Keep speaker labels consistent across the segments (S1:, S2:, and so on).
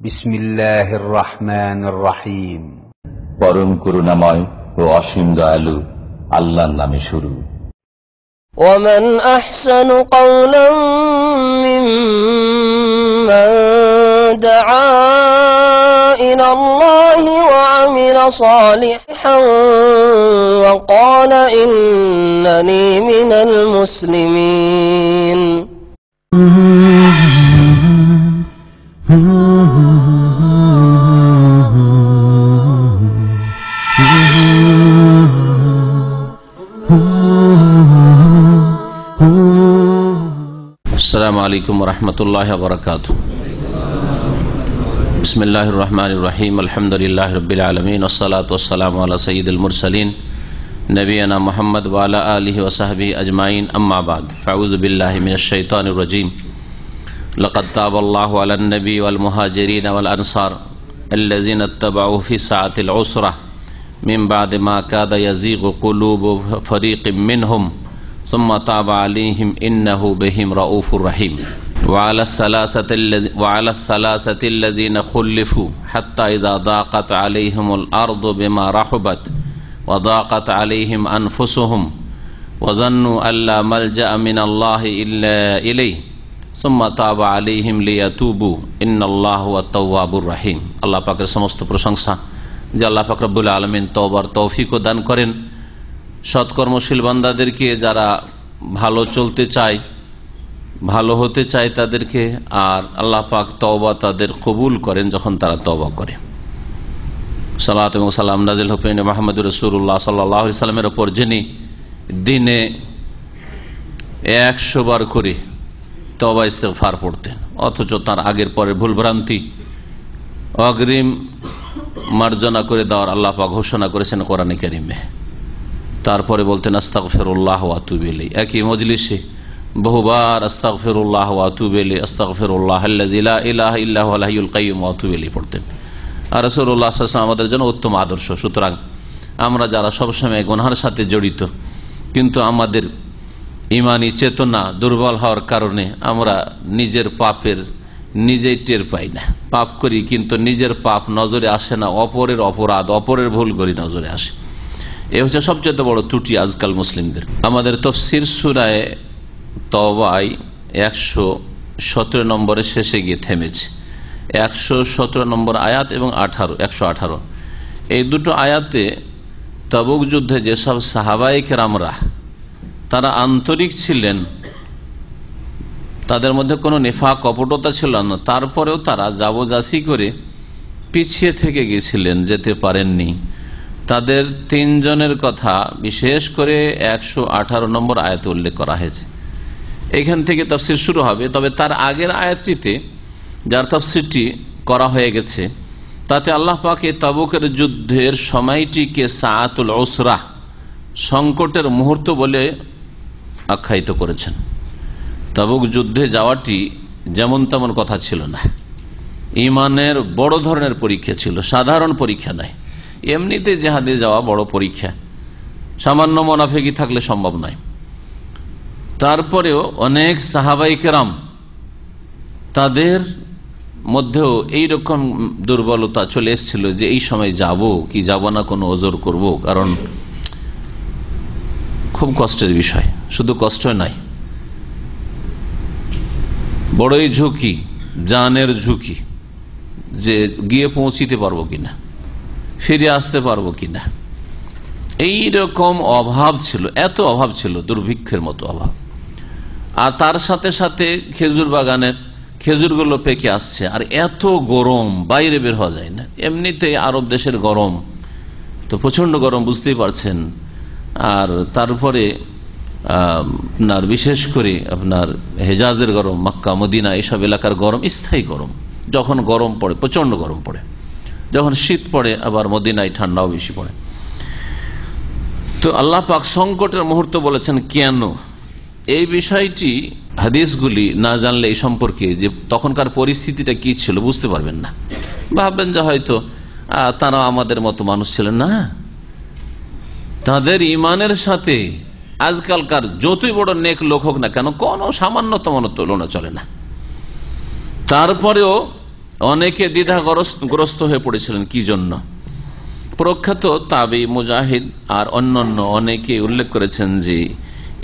S1: বিসমিল্লাহির রহমানির রহিম।
S2: পরম করুণাময় ও অসীম দয়ালু আল্লাহর নামে শুরু।
S3: ومن أحسن قولا ممن دعا إلى الله وعمل صالحا وقال إنني من المسلمين.
S4: আসসালামু আলাইকুম ওয়া রাহমাতুল্লাহি ওয়া বারাকাতুহু। বিসমিল্লাহির রহমানির রহিম। আলহামদুলিল্লাহি রাব্বিল আলামিন ওয়াস সালাতু ওয়াস সালামু আলা সাইয়্যিদিল মুরসালিন নবিয়িনা মুহাম্মদ ওয়া আলা আলিহি ওয়া সাহবিহি আজমাইন। আম্মা বাদ, ফাউযু বিল্লাহি মিনাশ শাইতানির রাজীম। লাকাদ তাবাল্লাহু আলান নবী ওয়াল মুহাজিরিন ওয়াল আনসার আল্লাযীনা ইত্তাবাউহু ফি সাআতিল উসরা মিন বা'দি মা কাদা ইয়াযীগু কুলুবু ফারীকিম মিনহুম ثم تاب عليهم إنه بهم رؤوف رحيم. وعلى الثلاثة الذين خلفوا حتى إذا ضاقت عليهم الأرض بما رحبت وضاقت عليهم أنفسهم وظنوا أن لا ملجأ من الله إلا إليه ثم تاب عليهم ليتوبوا إن الله هو التواب الرحيم. আল্লাহ পাকের সমস্ত প্রশংসা যে আল্লাহ পাক রব্বুল আলামিন তওবার তৌফিক ও দান করেন সৎকর্মশীল বান্দাদেরকে, যারা ভালো চলতে চায়, ভালো হতে চায় তাদেরকে, আর আল্লাহ পাক তওবা তাদের কবুল করেন যখন তারা তওবা করে। সালাত এবং সালাম নাজিল হোক মুহাম্মদুর রাসূলুল্লাহ সাল্লাল্লাহু আলাইহি সাল্লামের উপর, যিনি দিনে 100 বার করে তওবা ইস্তেগফার পড়তেন, অথচ তার আগের পরের ভুলভ্রান্তি অগ্রিম মার্জনা করে দেওয়ার আল্লাহ পাক ঘোষণা করেছেন কোরআনে কারিমে। তারপরে বলতেন আস্তাগফিরুল্লাহ ওয়া আতুবু ইলাইহি। একই মজলিসে বহুবার আস্তাগফিরুল্লাহ ওয়া আতুবু ইলাইহি, আস্তাগফিরুল্লাহ আল্লাযী লা ইলাহা ইল্লা হুয়াল হাইয়ুল কাইয়্যুম ওয়া আতুবু ইলাইহি পড়তেন। আর রাসূলুল্লাহ সাল্লাল্লাহু আলাইহি ওয়াসাল্লাম আমাদের জন্য উত্তম আদর্শ। সুতরাং আমরা যারা সবসময় গুনাহের সাথে জড়িত, কিন্তু আমাদের ঈমানি চেতনা দুর্বল হওয়ার কারণে আমরা নিজের পাপের নিজেই টের পাই না। পাপ করি কিন্তু নিজের পাপ নজরে আসে না, অপরের অপরাধ, অপরের ভুল করি নজরে আসে। এ হচ্ছে সবচেয়ে বড় ত্রুটি আজকাল মুসলিমদের। আমাদের তাফসীর সূরা তাওবায় 117 নম্বরের শেষে গিয়ে থেমেছে। 117 নম্বর আয়াত এবং 118 এই দুটো আয়াতে তাবুক যুদ্ধে যেসব সাহাবায়ে কেরামরা তারা আন্তরিক ছিলেন, তাদের মধ্যে কোনো নিফাক কপটতা ছিল না, তারপরেও তারা যাবজাসি করে পিছিয়ে থেকে গেছিলেন, যেতে পারেননি। তাদের 3 জনের কথা বিশেষ করে 118 নম্বর আয়াতে উল্লেখ করা হয়েছে। এখান থেকে তাফসীর শুরু হবে। তবে তার আগের আয়াতটিতে, যার তাফসীরটি করা হয়ে গেছে, তাতে আল্লাহ পাক তাবুকের যুদ্ধের সময়টিকে সাআতুল উসরা, সংকটের মুহূর্ত বলে আখ্যায়িত করেছেন। তাবুক যুদ্ধে যাওয়াটি যেমন তেমন কথা ছিল না, ঈমানের বড় ধরনের পরীক্ষা ছিল, সাধারণ পরীক্ষা নয়। এমনিতে জিহাদে যাওয়া বড় পরীক্ষা, সামান্য মুনাফিকি থাকলে সম্ভব নয়। তারপরেও অনেক সাহাবায়ে কেরাম, তাদের মধ্যেও এইরকম দুর্বলতা চলে এসেছিল যে এই সময় যাব কি যাব না, কোনো ওজর করব, কারণ খুব কষ্টের বিষয়। শুধু কষ্ট নয়, বড়ই ঝুঁকি, জানের ঝুঁকি, যে গিয়ে পৌঁছিতে পারবো কিনা, ফিরে আসতে পারবো কিনা, এইরকম অভাব ছিল, এত অভাব ছিল, দুর্ভিক্ষের মতো অভাব। আর তার সাথে সাথে খেজুর বাগানের খেজুরগুলো পেকে আসছে, আর এত গরম, বাইরে বের হওয়া যায় না। এমনিতে আরব দেশের গরম তো প্রচন্ড গরম, বুঝতেই পারছেন। আর তারপরে আপনার বিশেষ করে আপনার হেজাজের গরম, মক্কা মদিনা এসব এলাকার গরম স্থায়ী গরম। যখন গরম পড়ে প্রচন্ড গরম পড়ে, যখন শীত পড়ে আবার মদিনায় ঠান্ডাও বেশি পড়ে। তো আল্লাহ পাক সংকটের মুহূর্ত বলেছেন কেন, এই বিষয়টি হাদিসগুলি না জানলে এই সম্পর্কে যে তখনকার পরিস্থিতিটা কি ছিল বুঝতে পারবেন না। ভাববেন যে হয়তো তারা আমাদের মতো মানুষ ছিলেন না। তাদের ইমানের সাথে আজকালকার যতই বড় নেক লোক হোক না কেন, কোনো সামান্যতম তুলনা চলে না। তারপরেও অনেকে দ্বিধাগ্রস্ত হয়ে পড়েছিলেন কি জন্য। প্রখ্যাত তাবি মুজাহিদ আর অন্যান্য অনেকে উল্লেখ করেছেন যে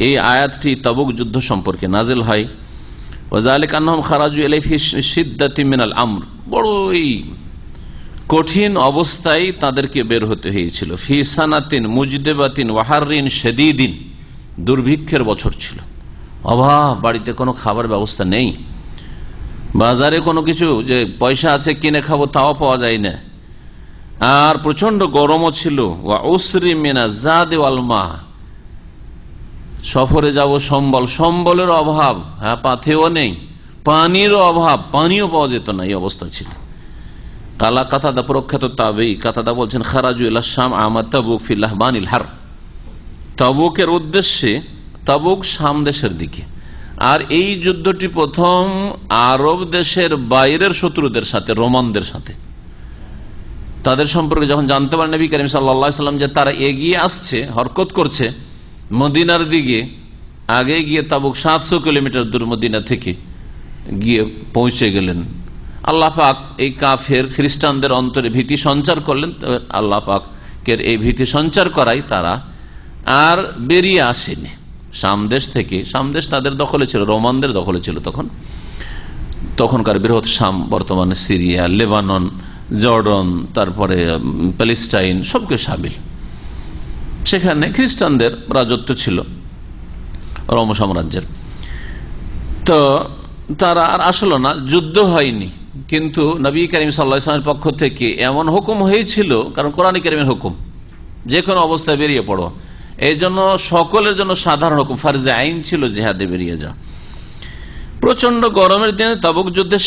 S4: এই আয়াতটি তাবুক যুদ্ধ সম্পর্কে নাজিল হয়। ওয়াযালিকা আন্নাহুম খারাজু ইলাইহি ফি শিদ্দাতিন মিনাল আমর, বড়ই কঠিন অবস্থায় তাদেরকে বের হতে হয়েছিল। ফি সানাতিন মুজদিবাতিন ওয়া হাররিন শাদীদিন, দুর্ভিক্ষের বছর ছিল, অভাব, বাড়িতে কোনো খাবার ব্যবস্থা নেই, বাজারে কোনো কিছু যে পয়সা আছে কিনে খাবো তাও পাওয়া যায় না, আর প্রচন্ড গরমও ছিল। ওয়া উসরি মিনাজ যাদি ওয়াল মা, সফরে যাব সম্বলের অভাব, হ্যাঁ পাথেও নেই, পানিরও অভাব, পানিও পাওয়া যেত না, এই অবস্থা ছিল। কালা কাতাদা, প্রখ্যাত তাবেঈ কাতাদা বলছেন, খারাজু ইলা শাম আমা তাবুক ফি লাহবানিল হার, তাবুকের উদ্দেশ্যে, তাবুক শাম দেশের দিকে। আর এই যুদ্ধটি প্রথম আরব দেশের বাইরের শত্রুদের সাথে, রোমানদের সাথে, তাদের সম্পর্কে যখন জানতে পারেন নবী করিম সাল্লাল্লাহু আলাইহি ওয়াসাল্লাম যে তারা এগিয়ে আসছে, হরকত করছে মদিনার দিকে, আগে গিয়ে তাবুক 700 কিলোমিটার দূর মদিনা থেকে গিয়ে পৌঁছে গেলেন। আল্লাহ পাক এই কাফের খ্রিস্টানদের অন্তরে ভীতি সঞ্চার করলেন। আল্লাহ পাকের এই ভীতি সঞ্চার করাই তারা আর বেরিয়ে আসেনি শামদেশ থেকে। শামদেশ তাদের দখলে ছিল, রোমানদের দখলে ছিল তখনকার বৃহৎ শাম, বর্তমানে সিরিয়া, লেবানন, জর্ডন, তারপরে প্যালেস্টাইন, সবকে সামিল। সেখানে খ্রিস্টানদের রাজত্ব ছিল রোম সাম্রাজ্যের। তো তারা আর আসলো না, যুদ্ধ হয়নি, কিন্তু নবী করিম সাল্লাল্লাহু আলাইহি ওয়াসাল্লামের পক্ষ থেকে এমন হুকুম হয়েছিল, কারণ কোরআন কারীমের হুকুম যে কোনো অবস্থায় বেরিয়ে পড়ো, এই জন্য সকলের জন্য সাধারণ হুকুম, ফারজে আইন ছিল জিহাদে বেরিয়ে যা। প্রচন্ড গরমের দিনে তাবুক যুদ্ধে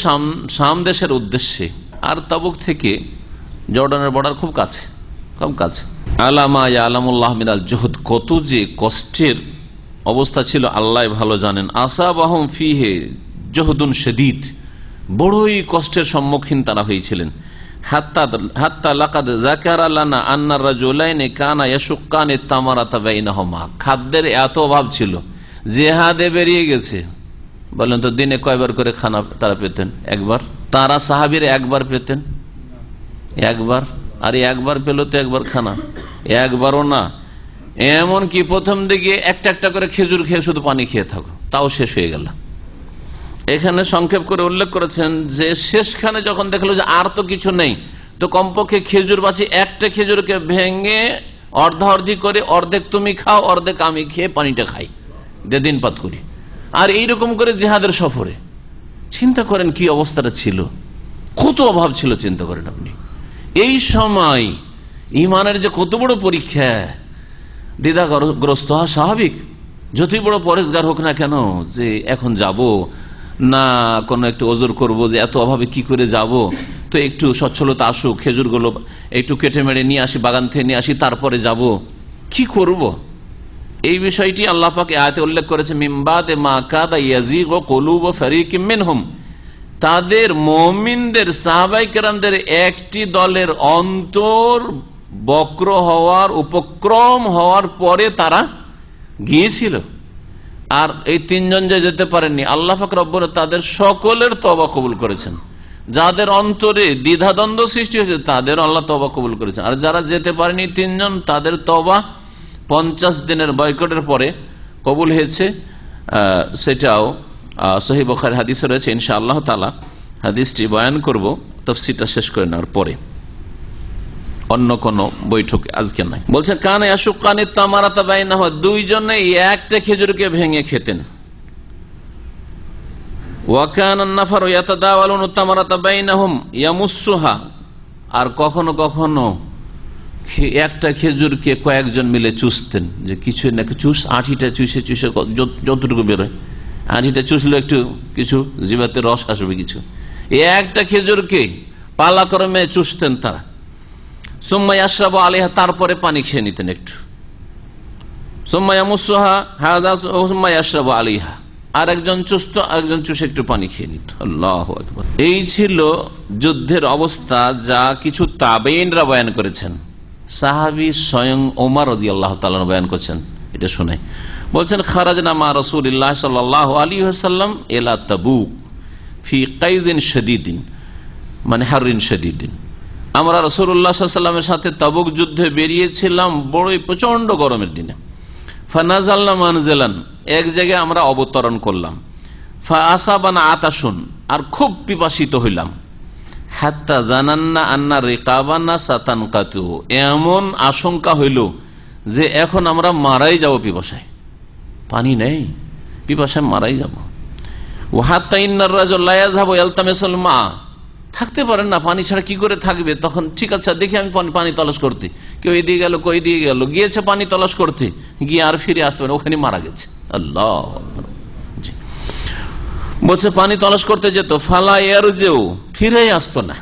S4: শাম দেশের উদ্দেশ্যে, আর তাবুক থেকে জর্ডানের বর্ডার খুব কাছে, কম কাছে। আলামা ইয়ালামুল্লাহ মিনাল জুহুদ, কত যে কষ্টের অবস্থা ছিল আল্লাহ ভালো জানেন। আসাবাহুম ফিহে জুহুদুন শাদীদ, বড়ই কষ্টের সম্মুখীন তারা হয়েছিলেন। হাত্তা লাকাদ যাকারা লানা আন্না রাজুলাইনি কানা ইয়াশুক্কানি তামারাতা বাইনাহুমা, খাদ্যের এত অভাব ছিল, জিহাদে বেরিয়ে গেছে। বলেন তো দিনে কয়বার করে খানা তারা পেতেন? একবার। তারা সাহাবীরা একবার পেতেন, একবার। আর একবার পেল তো একবার খানা, একবারও না। এমন কি প্রথম দিকে একটা একটা করে খেজুর খেয়ে শুধু পানি খেয়ে থাকো, তাও শেষ হয়ে গেল। এখানে সংক্ষেপ করে উল্লেখ করেছেন যে শেষখানে যখন দেখলো যে আর তো কিছু নেই, তো কমপক্ষে খেজুর বাঁচি, একটা খেজুরকে ভেঙে অর্ধাঅর্ধি করে, অর্ধেক তুমি খাও, অর্ধেক আমি খেয়ে পানিটা খাই, দিন পাত করি। আর এইরকম করে জিহাদের সফরে চিন্তা করেন কি অবস্থাটা ছিল, কত অভাব ছিল, চিন্তা করেন আপনি। এই সময় ইমানের যে কত বড় পরীক্ষা, দ্বিধাগ্রস্ত হওয়া স্বাভাবিক, যতই বড় পরেশগার হোক না কেন, যে এখন যাব না, কোনো একটু ওজোর করব, যে এত অভাবে কি করে যাব, তো একটু সচ্ছলতা আসুক, খেজুরগুলো একটু কেটে মেরে নিয়ে আসি, বাগান থেকে নিয়ে আসি, তারপরে যাব, কি করব। এই বিষয়টি আল্লাহ পাক আয়াতে উল্লেখ করেছে, মিম্বাদে মা কাদা ইয়াজিগ কুলুবু ফারিকিম মিনহুম, তাদের মুমিনদের সাহাবায়ে কেরামদের একটি দলের অন্তর বক্র হওয়ার, উপক্রম হওয়ার পরে তারা গিয়েছিল। আর এই তিনজন যে যেতে পারেননি, আল্লাহ পাক রব্বুল তাদের সকলের তওবা কবুল করেছেন। যাদের অন্তরে দ্বিধাদ্বন্দ্ব সৃষ্টি হয়েছে তাদের আল্লাহ তওবা কবুল করেছেন। আর যারা যেতে পারেনি তিনজন, তাদের তওবা 50 দিনের বয়কটের পরে কবুল হয়েছে। সেটাও সহিহ বুখারী হাদিসে রয়েছে। ইনশাআল্লাহ তাআলা হাদিসটি বয়ান করব তাফসীরটা শেষ করে নেওয়ার পরে, অন্য কোন বৈঠক আজকে নাই। বলছেন কানা ইয়াশুক্কানি তামারাতা বাইনাহুমা, দুইজনে একটা খেজুরকে ভেঙে খেতেন। ওয়া কানা আন-নাফারু ইয়াতাদাওয়ালুনা তামারাতা বাইনাহুম ইয়ামুসসুহা, আর কখনো কখনো একটা খেজুরকে কয়েকজন মিলে চুষতেন, যে কিছু নাকি চুষ, আঠিটা চুষে চুষে যতটুকু বেরোয়, আঠিটা চুষলে একটু কিছু জিভাতে রস আসবে কিছু, একটা খেজুরকে পালাক্রমে চুষতেন তারা। সুম্মা ইয়াশরাবু আলাইহা, তারপরে পানি খেয়ে নিতেন একটু। সুম্মা ইয়ামুসসুহা হাযা সুম্মা ইয়াশরাবু আলাইহা, আর একজন চুষতো, আরেকজন চুষে একটু পানি খেয়ে নিত। আল্লাহু আকবার। এই ছিল যুদ্ধের অবস্থা, যা কিছু তাবেঈনরা বয়ান করেছেন। সাহাবী স্বয়ং ওমর রাদিয়াল্লাহু তাআলা বয়ান করেছেন, এটা শুনে বলছেন, খারাজনা মা রাসূলিল্লাহ সাল্লাল্লাহু আলাইহি ওয়াসাল্লাম ইলা তাবুক ফি কাইদিন শাদীদিন, মানে হারিন শাদীদিন। আমরা রাসূলুল্লাহ সাল্লাল্লাহু আলাইহি ওয়াসাল্লামের সাথে তাবুক যুদ্ধে বেরিয়েছিলাম বড়ই প্রচন্ড গরমের দিনে। ফানাজালনা মানজিলান, এক জায়গায় আমরা অবতরণ করলাম। ফাআসাবানা আতাশুন, আর খুব পিপাসিত হইলাম। হাত্তা জানান্না আন্না রিকাবানা সাতানকাতু, এমন আশঙ্কা হইল যে এখন আমরা মারাই যাব পিপাসায়, পানি নেই, পিপাসায় মারাই যাব। ওয়াহাত্তা ইন্নার রাজুল লা ইয়াযহাবু ইয়ালতামিসুল মা, থাকতে পারেন না, পানি ছাড়া কি করে থাকবে। তখন ঠিক আছে দেখি আমি পানি তলাশ করতে, কেউ এদিকে গেল কই দিয়ে গেল, গিয়েছে পানি তলাশ করতে, গিয়ে আর ফিরে আসতে পারে, ওখানে মারা গেছে। আল্লাহ বলছে পানি তলাশ করতে যেত, ফালা এর যেও ফিরে আসতো না।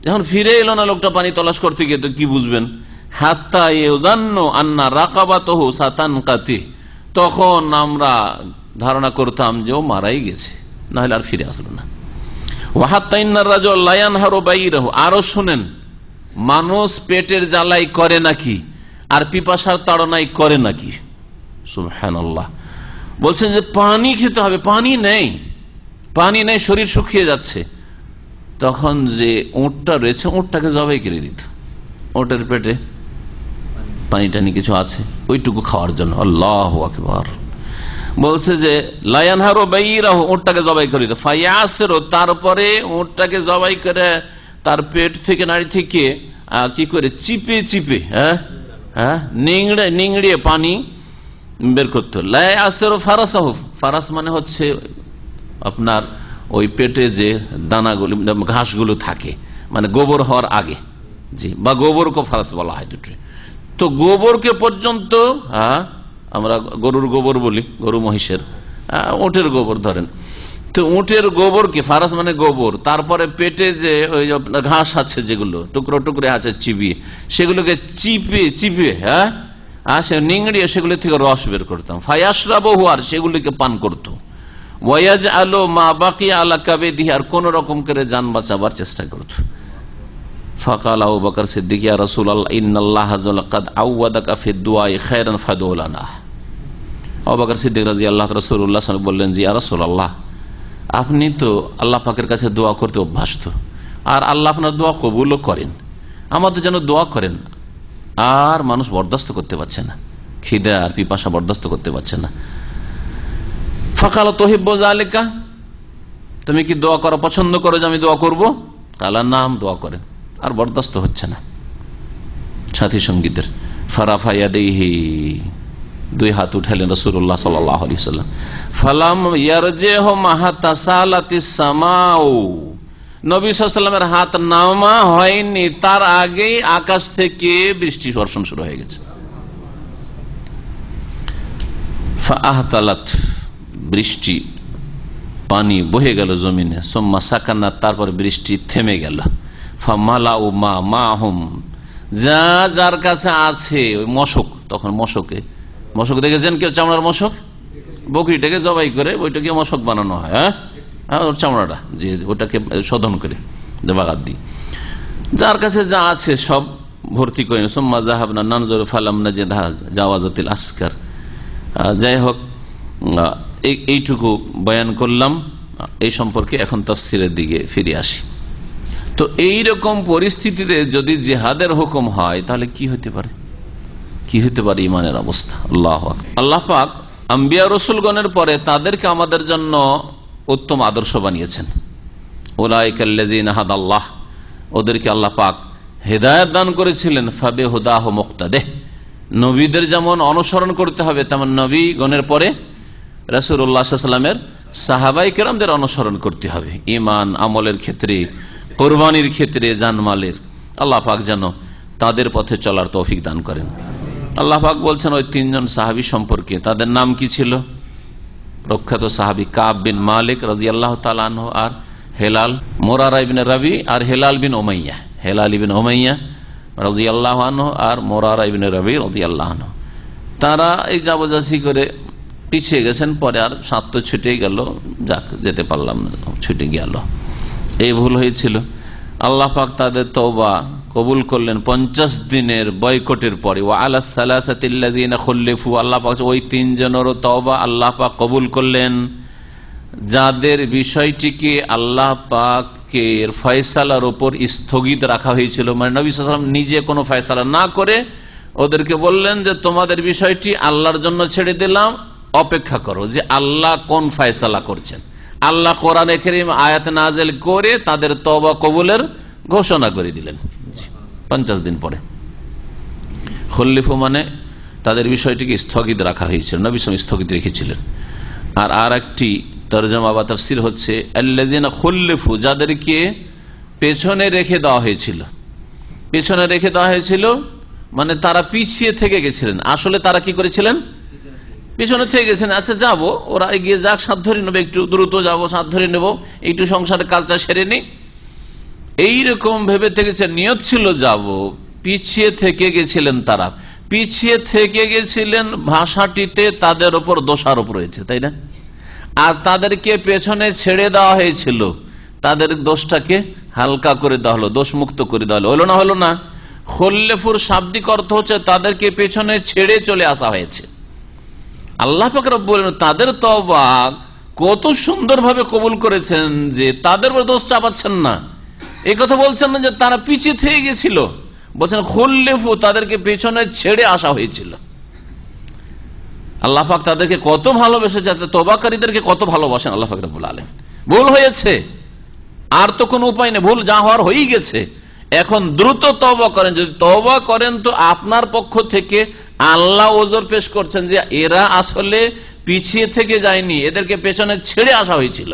S4: যখন ফিরে এলো না লোকটা পানি তলাশ করতে গিয়ে, তো কি বুঝবেন, হাত্তা ইউজান্নু আন্না রাকাবাতাহু সাতানকাতি, তখন আমরা ধারণা করতাম যে ও মারাই গেছে, না হলে আর ফিরে আসলো না। ওয়াহাত্তা ইন্নার রাজুল লা ইয়ানহারু বাইরাহু, আরো শুনেন, মানুষ পেটের জ্বালাই করে নাকি আর পিপাসার তাড়নায় করে নাকি। সুবহানাল্লাহ। বলছেন যে পানি খেতে হবে, পানি নেই, পানি নেই, শরীর শুকিয়ে যাচ্ছে। তখন যে উটটা রয়েছে উটটাকে জবাই করে দিত, উটের পেটে পানি টানি কিছু আছে ওইটুকু খাওয়ার জন্য। আল্লাহু আকবার। বলছে যে লায়ানহারু বাইরাহু, উটটাকে জবাই করে দিত। ফায়াসিরু, তারপরে উটটাকে জবাই করে তার পেট থেকে নাড়ি থেকে কি করে চিপে চিপে নিংড়িয়ে পানি বের করতো। লায়াসিরু ফারাসাহু, ফারাস মানে হচ্ছে আপনার ওই পেটে যে দানাগুলো ঘাসগুলো থাকে, মানে গোবর হওয়ার আগে, জি, বা গোবরকে ফারাস বলা হয় দুটো। তো গোবরকে পর্যন্ত আমরা গরুর গোবর বলি, গরু মহিষের, উটের গোবর ধরেন, তো উটের গোবরকে ফারাস মানে গোবর, তারপরে পেটে যে ওই ঘাস আছে যেগুলো টুকরো টুকরে আছে চিবিয়ে, সেগুলোকে চিপে চিপে সে নিংড়িয়ে সেগুলো থেকে রস বের করতাম। ফায়াশরাবহু, আর সেগুলিকে পান করতো। ওয়াজ আলো মা বাকি আলা কাবেদিহি, আর কোন রকম করে জান বাঁচাবার চেষ্টা করত। ফাকাল আবু বকর সিদ্দিক, ইয়া রাসূলুল্লাহ ইন্নাল্লাহ কাদ আওয়াদাকা ফিদ দুআই খায়রান ফাদউ লানা। আবু বকর সিদ্দিক রাদিয়াল্লাহু তাআলা রাসূলুল্লাহ সাল্লাল্লাহু আলাইহি ওয়াসাল্লাম বললেন, যে ইয়া রাসূলুল্লাহ, আপনি তো আল্লাহ পাকের কাছে দোয়া করতে অভ্যস্ত, আর আল্লাহ আপনার দোয়া কবুলও করেন, আমাদের যেন দোয়া করেন। আর মানুষ বরদাস্ত করতে পারছে না, খিদা আর পিপাসা বরদাস্ত করতে পারছে না। ফাকাল তুহিব্বু যালিকা, তুমি কি দোয়া করা পছন্দ করো যে আমি দোয়া করব? কালা নাম, দোয়া করেন, আর বরদাস্ত হচ্ছে না সাথী সঙ্গীদের। ফারাফা ইয়াদাইহি, দুই হাত উঠালেন রাসূলুল্লাহ সাল্লাল্লাহু আলাইহি ওয়াসাল্লাম। ফালাম ইয়ারজিহু মা তাসালাতিস সামাউ, নবী সাল্লাল্লাহু আলাইহি ওয়াসাল্লামের হাত নামা হয়নি, তার আগেই আকাশ থেকে বৃষ্টি বর্ষণ শুরু হয়ে গেছে। ফাআহতালাত, বৃষ্টি পানি বহে গেল জমিনে। সুম্মা সাকানাত, তারপর বৃষ্টি থেমে গেল। ফামালাউ মা মাহুম, যা যার কাছে আছে ওই মশক, তখন মশক দেখেছেন কেউ, চামড়ার মশক, বকরিটাকে জবাই করে ওইটাকে মশক বানানো হয়, ওর চামড়াটা, যে ওটাকে শোধন করে বাগাত দিয়ে, যার কাছে যা আছে সব ভর্তি করে। সুম্মা যাহাবনা নানজুরু ফালাম নাজিদ জাওয়াজাতিল আসকার। যাই হোক, এইটুকু বয়ান করলাম এই সম্পর্কে। এখন তাফসীরের দিকে ফিরে আসি। তো এইরকম পরিস্থিতিতে যদি জিহাদের হুকুম হয়, তাহলে কি হতে পারে, কি হতে পারে ইমানের অবস্থা। আল্লাহ পাক আম্বিয়া রাসূলগণের পরে তাদেরকে আমাদের জন্য উত্তম আদর্শ বানিয়েছেন। উলাইকাল্লাযীনা হাদাল্লাহ, ওদেরকে আল্লাহ পাক হেদায়েত দান করেছিলেন। ফাবিহুদাহু মুক্তাদিহ, নবীদের যেমন অনুসরণ করতে হবে, তেমন নবীগণের পরে রাসূলুল্লাহ সাল্লাল্লাহু আলাইহি ওয়াসাল্লামের সাহাবায়ে কেরামদের অনুসরণ করতে হবে, ঈমান আমলের ক্ষেত্রে, কুরবানির ক্ষেত্রে, জানমালের। আল্লাহ পাক যেন তাদের পথে চলার তৌফিক দান করেন। আল্লাহ পাক বলছেন ওই তিনজন সাহাবী সম্পর্কে, তাদের নাম কি ছিল? প্রখ্যাত সাহাবী কাব বিন মালিক রাদিয়াল্লাহু তাআলা আনহু, আর হেলাল, মুরারা ইবনে রাবি আর হেলাল বিন উমাইয়া, হেলাল ইবনে উমাইয়া রাদিয়াল্লাহু আনহু আর মুরারা ইবনে রাবি রাদিয়াল্লাহু আনহু। তারা এই জাবজাসি করে পিছিয়ে গেছেন, পরে আর সাত তো ছুটে গেল, যাক যেতে পারলাম না, ছুটে গেল, এই ভুল হয়েছিল। আল্লাহ পাক তাদের তওবা কবুল করলেন 50 দিনের বয়কটের পরে। ওয়া আলাস সালাসাতিল্লাযিনা খুল্লিফু, আল্লাহ পাক ওই তিনজনেরও তওবা আল্লাহ পাক কবুল করলেন, যাদের বিষয়টিকে আল্লাহ পাক পাকের ফয়সালার উপর স্থগিত রাখা হয়েছিল। মানে নবী সাল্লাল্লাহু আলাইহি ওয়াসাল্লাম নিজে কোনো ফয়সালা না করে ওদেরকে বললেন যে তোমাদের বিষয়টি আল্লাহর জন্য ছেড়ে দিলাম, অপেক্ষা করো যে আল্লাহ কোন ফয়সালা করছেন। আল্লাহ কোরআনে কারীম আয়াত নাযিল করে তাদের তওবা কবুলের ঘোষণা করে দিলেন 50 দিন পরে। খুল্লিফু মানে তাদের বিষয়টিকে স্থগিত রাখা হয়েছিল, নবী সাল্লাল্লাহু আলাইহি ওয়াসাল্লাম স্থগিত রেখেছিলেন। আর একটি তরজমা বা তাফসীর হচ্ছে আল্লাযিনা খুল্লিফু, যাদেরকে পেছনে রেখে দেওয়া হয়েছিল। পেছনে রেখে দেওয়া হয়েছিল মানে তারা পিছিয়ে থেকে গেছিলেন। আসলে তারা কি করেছিলেন? পিছনে থেকে গেছেন। আচ্ছা যাব, ওরা এগিয়ে যাক, সাথ ধরে নেবো, একটু দ্রুত যাবো, সাথ ধরে নেবো, একটু সংসারের কাজটা সেরে নি, এইরকম ভেবে থেকেছে, নিয়ত ছিল যাব, পিছিয়ে থেকে গেছিলেন। তারা পিছিয়ে থেকে গেছিলেন ভাষাটিতে তাদের উপর দোষারোপ রয়েছে, তাই না? আর তাদেরকে পেছনে ছেড়ে দেওয়া হয়েছিল, তাদের দোষটাকে হালকা করে দেওয়া হলো, দোষ মুক্ত করে দেওয়া হলো। হলো না? হলো না। খুল্লিফুর শাব্দিক অর্থ হচ্ছে তাদেরকে পেছনে ছেড়ে চলে আসা হয়েছে। আল্লাহ পাক রব্বুল আলামিন তাদের তওবা কত সুন্দরভাবে কবুল করেছেন যে তাদের উপর দোষ চাপাচ্ছেন না। এই কথা বলছেন না যে তারা পিছিয়ে থেকে গেছিল, বলছেন খুল্লিফু, তাদেরকে পেছনে ছেড়ে আসা হয়েছিল। আল্লাহ পাক তাদেরকে কত ভালোবেসে, যাতে তওবাকারীদেরকে কত ভালোবাসেন আল্লাহ পাক রব্বুল আলামিন। ভুল হয়েছে, আর তো কোনো উপায় নেই, ভুল যা হওয়ার হয়েই গেছে, এখন দ্রুত তওবা করেন। যদি তওবা করেন তো আপনার পক্ষ থেকে আল্লাহ ওজর পেশ করছেন যে এরা আসলে পিছিয়ে থেকে যায়নি, এদেরকে পেছনে ছেড়ে আসা হয়েছিল,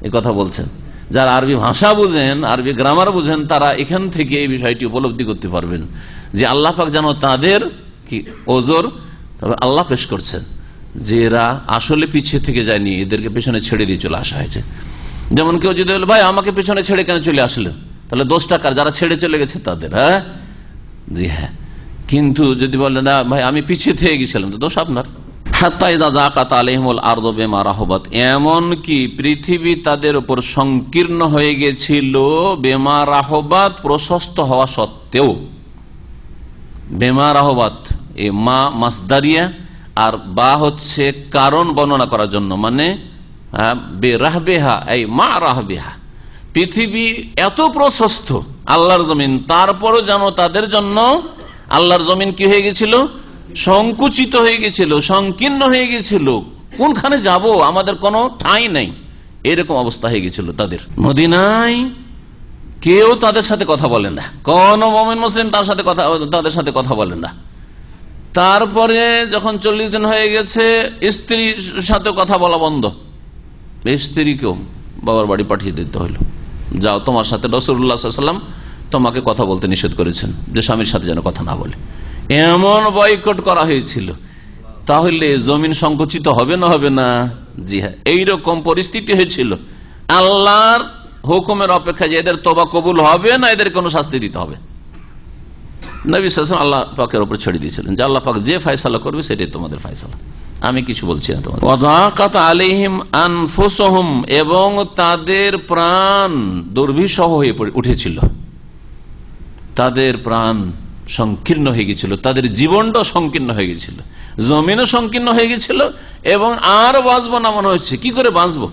S4: এ কথা বলছেন। যারা আরবি ভাষা বুঝেন, আরবি গ্রামার বুঝেন, তারা এখান থেকে এই বিষয়টি উপলব্ধি করতে পারবেন যে আল্লাহ পাক যেন তাদের কি ওজর তবে আল্লাহ পেশ করছেন যে এরা আসলে পিছিয়ে থেকে যায়নি, এদেরকে পেছনে ছেড়ে দিয়ে চলে আসা হয়েছে। যেমন কেউ যদি বলে ভাই আমাকে পেছনে ছেড়ে কেন চলে আসলেন, তাহলে দোষটা কার? যারা ছেড়ে চলে গেছে তাদের। হ্যাঁ, জি হ্যাঁ। কিন্তু যদি বলে না ভাই আমি পিছিয়ে থেকে গেছিলাম, তো দোষ আপনার। এমন কি পৃথিবী তাদের উপর সংকীর্ণ হয়ে গেছিল, বেমা রাহবাত, প্রশস্ত হওয়া সত্ত্বেও। বেমা রাহবাত এ মা মাসদারিয়া, আর বা হচ্ছে কারণ বর্ণনা করার জন্য, মানে বেরাহবেহা এই মা রাহবেহা, পৃথিবী এত প্রশস্ত আল্লাহর জমিন, তারপরও যেন তাদের জন্য আল্লাহর জমিন কি হয়ে গেছিল? সংকুচিত হয়ে গেছিল, সংকীর্ণ হয়ে গেছিল। কোনখানে যাব, আমাদের কোনো ঠাঁই নেই, এরকম অবস্থা হয়ে গেছিল তাদের। মদিনায় কেউ তাদের সাথে কথা বলে না, কোন মুমিন মুসলিম তাদের সাথে কথা বলে না। তারপরে যখন 40 দিন হয়ে গেছে, স্ত্রীর সাথে কথা বলা বন্ধ। স্ত্রীকেও বাবার বাড়ি পাঠিয়ে দিতে হইল, যাও তোমার সাথে রাসূলুল্লাহ সাল্লাল্লাহু আলাইহি ওয়াসাল্লাম তোমাকে কথা বলতে নিষেধ করেছেন, যে স্বামীর সাথে যেন কথা না বলে। এমন বয়কট করা হয়েছিল। তাহলে জমিন সংকুচিত হবে না? হবে না? জি হ্যাঁ, এইরকম পরিস্থিতি হয়েছিল। আল্লাহর হুকুমের অপেক্ষা যে এদের তওবা কবুল হবে না, এদের কোনো শাস্তি দিতে হবে। নবী সাল্লাল্লাহু আলাইহি ওয়াসাল্লাম আল্লাহ পাকের উপর ছেড়ে দিয়েছিলেন যে আল্লাহ পাক যে ফয়সালা করবে সেটাই তোমাদের ফয়সালা, আমি কিছু বলছি না তোমাদের। ওয়াযাকাত আলাইহিম আনফুসুহুম, এবং তাদের প্রাণ দুর্বিষহ হয়ে উঠেছিল, তাদের প্রাণ সংকীর্ণ হয়ে গেছিল, তাদের জীবনটা সংকীর্ণ হয়ে গেছিল, জমিনও সংকীর্ণ হয়ে গেছিল, এবং আর বাঁচবো না মনে হচ্ছে। কি করে বাঁচবো?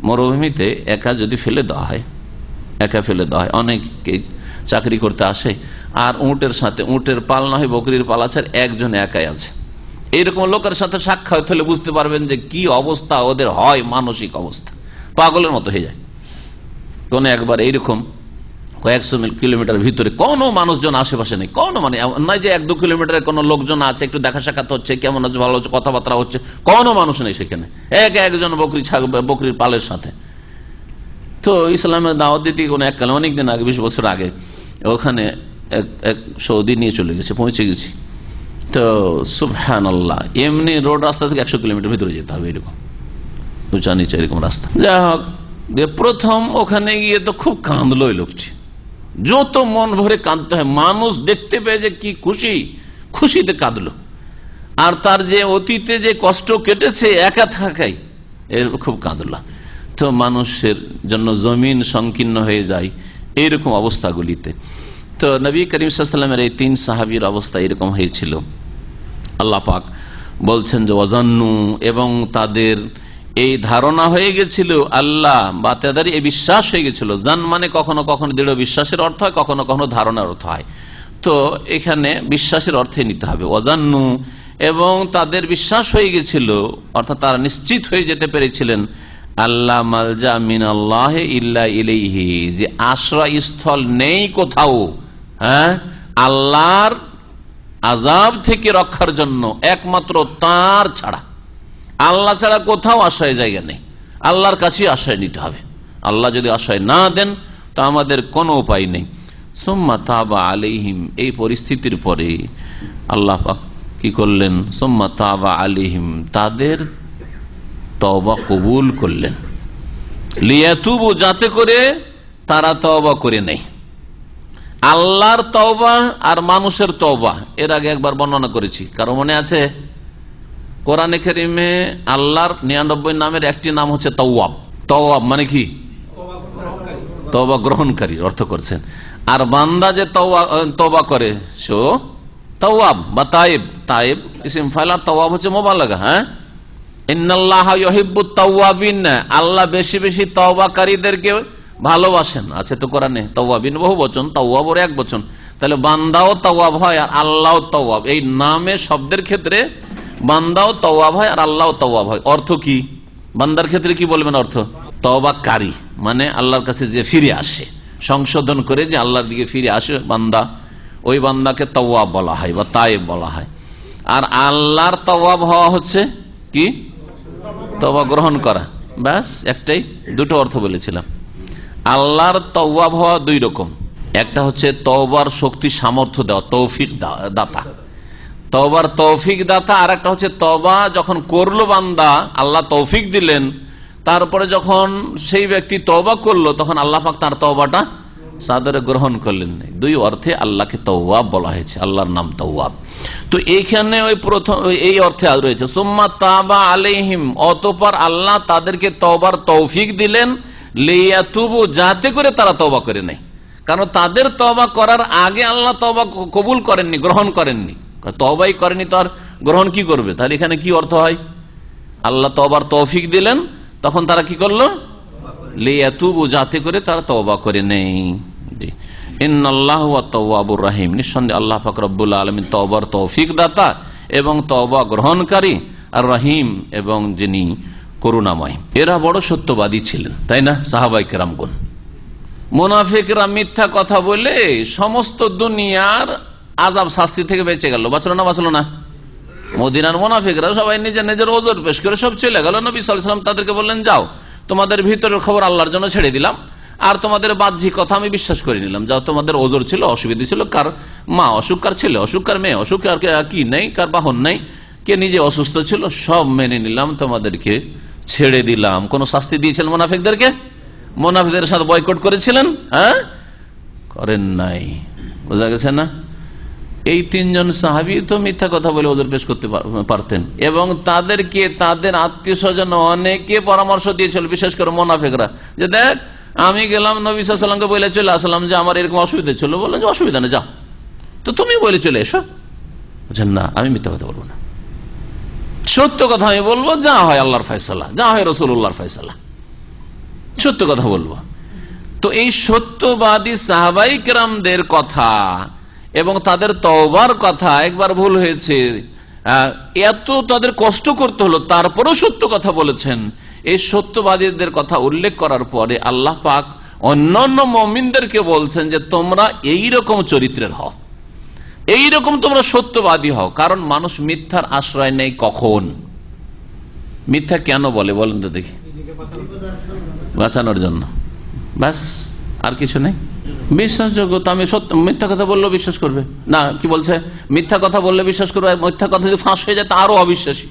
S4: মরুভূমিতে একা যদি ফেলে দেওয়া হয়, একা ফেলে দেওয়া হয়, অনেকে চাকরি করতে আসে আর উটের সাথে, উটের পাল না হয় বকরির পাল আছে, একজন একাই আছে, এইরকম লোকের সাথে সাক্ষাৎ হলে বুঝতে পারবেন যে কি অবস্থা ওদের হয়, মানসিক অবস্থা পাগলের মতো হয়ে যায়। কোন একবার এইরকম কয়েকশো কিলোমিটার ভিতরে কোনো মানুষজন আশেপাশে নেই, কোনো মানে নয় যে 1-2 কিলোমিটারের কোনো লোকজন আছে, একটু দেখা সাক্ষাৎ হচ্ছে, কেমন আছে, ভালো হচ্ছে, কথাবার্তা হচ্ছে, কোনো মানুষ নেই সেখানে, একজন বকরির পালের সাথে। তো ইসলামের দাওয়াত দিতে কোনো এককালে অনেকদিন আগে, 20 বছর আগে, ওখানে এক সৌদি নিয়ে চলে গেছে, পৌঁছে গেছি। তো সুবহানাল্লাহ, এমনি রোড রাস্তা থেকে 100 কিলোমিটার ভিতরে যেতে হবে, এরকম উঁচা নিচে এরকম রাস্তা। যাই হোক, প্রথম ওখানে গিয়ে তো খুব কাঁদলো ওই লোকটি, যত মন ভরে কাঁদতে হয়, মানুষ দেখতে পেয়ে যে কি খুশিতে কাঁদলো। আর তার যে অতীতে যে কষ্ট কেটেছে একা থাকাই, এর খুব কাঁদলো। তো মানুষের জন্য জমিন সংকীর্ণ হয়ে যায় এইরকম অবস্থাগুলিতে। তো নবী করিম সাল্লাল্লাহু আলাইহি ওয়াসাল্লামের এই 3 সাহাবীর অবস্থা এরকম হয়েছিল। আল্লাহ পাক বলছেন যে ওয়াজান্নু, এবং তাদের এই ধারণা হয়ে গেছিল আল্লাহ বা তাদের এই বিশ্বাস হয়ে গেছিল। জান মানে কখনো কখনো দৃঢ় বিশ্বাসের অর্থ হয়, কখনো কখনো ধারণার অর্থ হয়। তো এখানে বিশ্বাসের অর্থে নিতে হবে। ওয়াজান্নু, এবং তাদের বিশ্বাস হয়ে গেছিল, অর্থাৎ তারা নিশ্চিত হয়ে যেতে পেরেছিলেন আল্লাহ মালজা মিনাল্লাহ ইল্লা ইলাইহি, যে আশ্রয়স্থল নেই কোথাও আল্লাহর আযাব থেকে রক্ষার জন্য একমাত্র তার ছাড়া। আল্লাহ ছাড়া কোথাও আশ্রয় জায়গা নেই, আল্লাহর কাছেই আশ্রয় নিতে হবে। আল্লাহ যদি আশ্রয় না দেন তো আমাদের কোনো উপায় নেই। সুম্মা তাবা আলাইহিম, এই পরিস্থিতির পরে আল্লাহ পাক কি করলেন? সুম্মা তাবা আলাইহিম, তাদের তওবা কবুল করলেন। লিয়াতুবু, যাতে করে তারা তওবা করে নেয়। আল্লাহর তওবা আর মানুষের তওবা এর আগে একবার বর্ণনা করেছি, কারো মনে আছে? কোরআনে কারিমে আল্লাহর 99 নামের একটি নাম হচ্ছে তাওয়াব। তাওয়াব মানে কি? তওবা গ্রহণকারী অর্থ করছেন। আর বান্দা যে তওবা করে সে তাওয়াব বা তায়েব। তায়েব ইসিম ফাইল, আর তাওয়াব হচ্ছে মুবালাগা। ইন্নাল্লাহা ইউহিব্বুত তাওয়াবিন, আল্লাহ বেশি বেশি তওবাকারীদেরকে ভালোবাসেন। আছে তো কোরআনে তাওয়াবিন বহু বচন, তাওয়াব ওর এক বচন। তাহলে বান্দাও তাওয়াব হয় আর আল্লাহও তাওয়াব। এই নামে শব্দের ক্ষেত্রে বান্দাও তাওয়াব হয় আর আল্লাহও তাওয়াব হয়। অর্থ কি? বান্দার ক্ষেত্রে কি বলবেন অর্থ? তওবাকারী, মানে আল্লাহর কাছে যে ফিরে আসে, সংশোধন করে যে আল্লাহর দিকে ফিরে আসে বান্দা, ওই বান্দাকে তাওয়াব বলা হয় বা তায়েব বলা হয়। আর আল্লাহর তাওয়াব হওয়া হচ্ছে কি? তওবা গ্রহণ করা। ব্যাস, একটাই, দুটো অর্থ বলেছিলাম। আল্লাহর তাওয়াব হওয়া দুই রকম। একটা হচ্ছে তওবার শক্তি সামর্থ্য দেওয়া, তৌফিক দাতা, তওবার তৌফিক দাতা। আর একটা হচ্ছে তওবা যখন করলো বান্দা, আল্লাহ তৌফিক দিলেন, তারপরে যখন সেই ব্যক্তি তওবা করলো তখন আল্লাহ পাক তার তওবাটা সাদরে গ্রহণ করলেন। দুই অর্থে আল্লাহকে তাওয়াব বলা হয়েছে, আল্লাহর নাম তাওয়াব। তো এইখানে ওই প্রথম এই অর্থে রয়েছে সুম্মা তাবা আলাইহিম, অতঃপর আল্লাহ তাদেরকে তওবার তৌফিক দিলেন, লিয়াতুবু, যাতে করে তারা তওবা করে নেয়। কারণ তাদের তওবা করার আগে আল্লাহ তওবা কবুল করেননি, গ্রহণ করেননি। তওবাই করেনি তো আর গ্রহণ কি করবে? তাহলে এখানে কি অর্থ হয়? আল্লাহ তওবার তৌফিক দিলেন, তখন তারা কি করলো? লিয়াতুবু, যাতে করে তারা তওবা করে নেই। ইন্নাল্লাহু আত-তাওয়াবুর রহিম, নিঃসন্দেহে আল্লাহ পাক রব্বুল আলামিন তওবার তৌফিক দাতা এবং তওবা গ্রহণকারী, আর রহিম এবং যিনি করুণাময়। এরা বড় সত্যবাদী ছিলেন, তাই না? সাহাবায়ে কেরামগণ। মুনাফিকরা মিথ্যা কথা বলে সমস্ত দুনিয়ার আযাব শাস্তি থেকে বেঁচে গেল। বাঁচলো না? বাঁচলো না? মদিনার মুনাফিকরা সবাই নিজের নিজের ওজর পেশ করে সব চলে গেল। নবী সাল্লাল্লাহু আলাইহি ওয়াসাল্লাম তাদেরকে বললেন, যাও, তোমাদের ভিতরের খবর আল্লাহর জন্য ছেড়ে দিলাম, আর তোমাদের বাহ্যিক কথা আমি বিশ্বাস করে নিলাম। যাও, তোমাদের ওজর ছিল, অসুবিধা ছিল, কার মা অসুখ, কার ছেলে অসুখ, কার মেয়ে অসুখ, আর কি নেই, কার বাহন নেই, কে নিজে অসুস্থ ছিল, সব মেনে নিলাম, তোমাদেরকে ছেড়ে দিলাম। কোন শাস্তি দিয়েছিলেন মুনাফিকদেরকে? মুনাফিকদের সাথে বয়কট করেছিলেন? করেন নাই। বোঝা গেছে না? এই তিনজন সাহাবী তো মিথ্যা কথা বলে ওজর পেশ করতে পারতেন, এবং তাদেরকে তাদের আত্মীয় স্বজন অনেকে পরামর্শ দিয়েছিল, বিশেষ করে মুনাফিকরা, যে দেখ, আমি গেলাম নবী সাল্লাল্লাহু আলাইহি ওয়াসাল্লামকে বলে চলে আসলাম যে আমার এরকম অসুবিধা ছিল। বললেন যে অসুবিধা নেই, যাও, তো তুমি বলে চলে এসো। বলছেন না, আমি মিথ্যা কথা বলবো না, সত্য কথা আমি বলবো, যা হয় আল্লাহর ফয়সালা, যা হয় রাসূলুল্লাহর ফয়সালা, সত্য কথা বলবো। তো এই সত্যবাদী সাহাবায়ে কেরামদের কথা এবং তাদের তওবার কথা একবার ভুল হয়েছে, এত তাদের কষ্ট করতে হলো, তারপরেও সত্য কথা বলেছেন। এই সত্যবাদীদের কথা উল্লেখ করার পরে আল্লাহ পাক অন্যান্য মুমিনদেরকে বলছেন যে তোমরা এই রকম চরিত্রের হও, এই রকম তোমরা সত্যবাদী হও। কারণ মানুষ মিথ্যার আশ্রয় নেই। কখন মিথ্যা কেন বলে বলেন তো দেখি? বাঁচানোর জন্য, ব্যাস, আর কিছু নেই। বিশ্বাসযোগ্যতা, আমি সত্য মিথ্যা কথা বললেও বিশ্বাস করবে না। কি বলছে? মিথ্যা কথা বললে বিশ্বাস করবে, মিথ্যা কথা যদি ফাঁস হয়ে যায় তা আরো অবিশ্বাসী,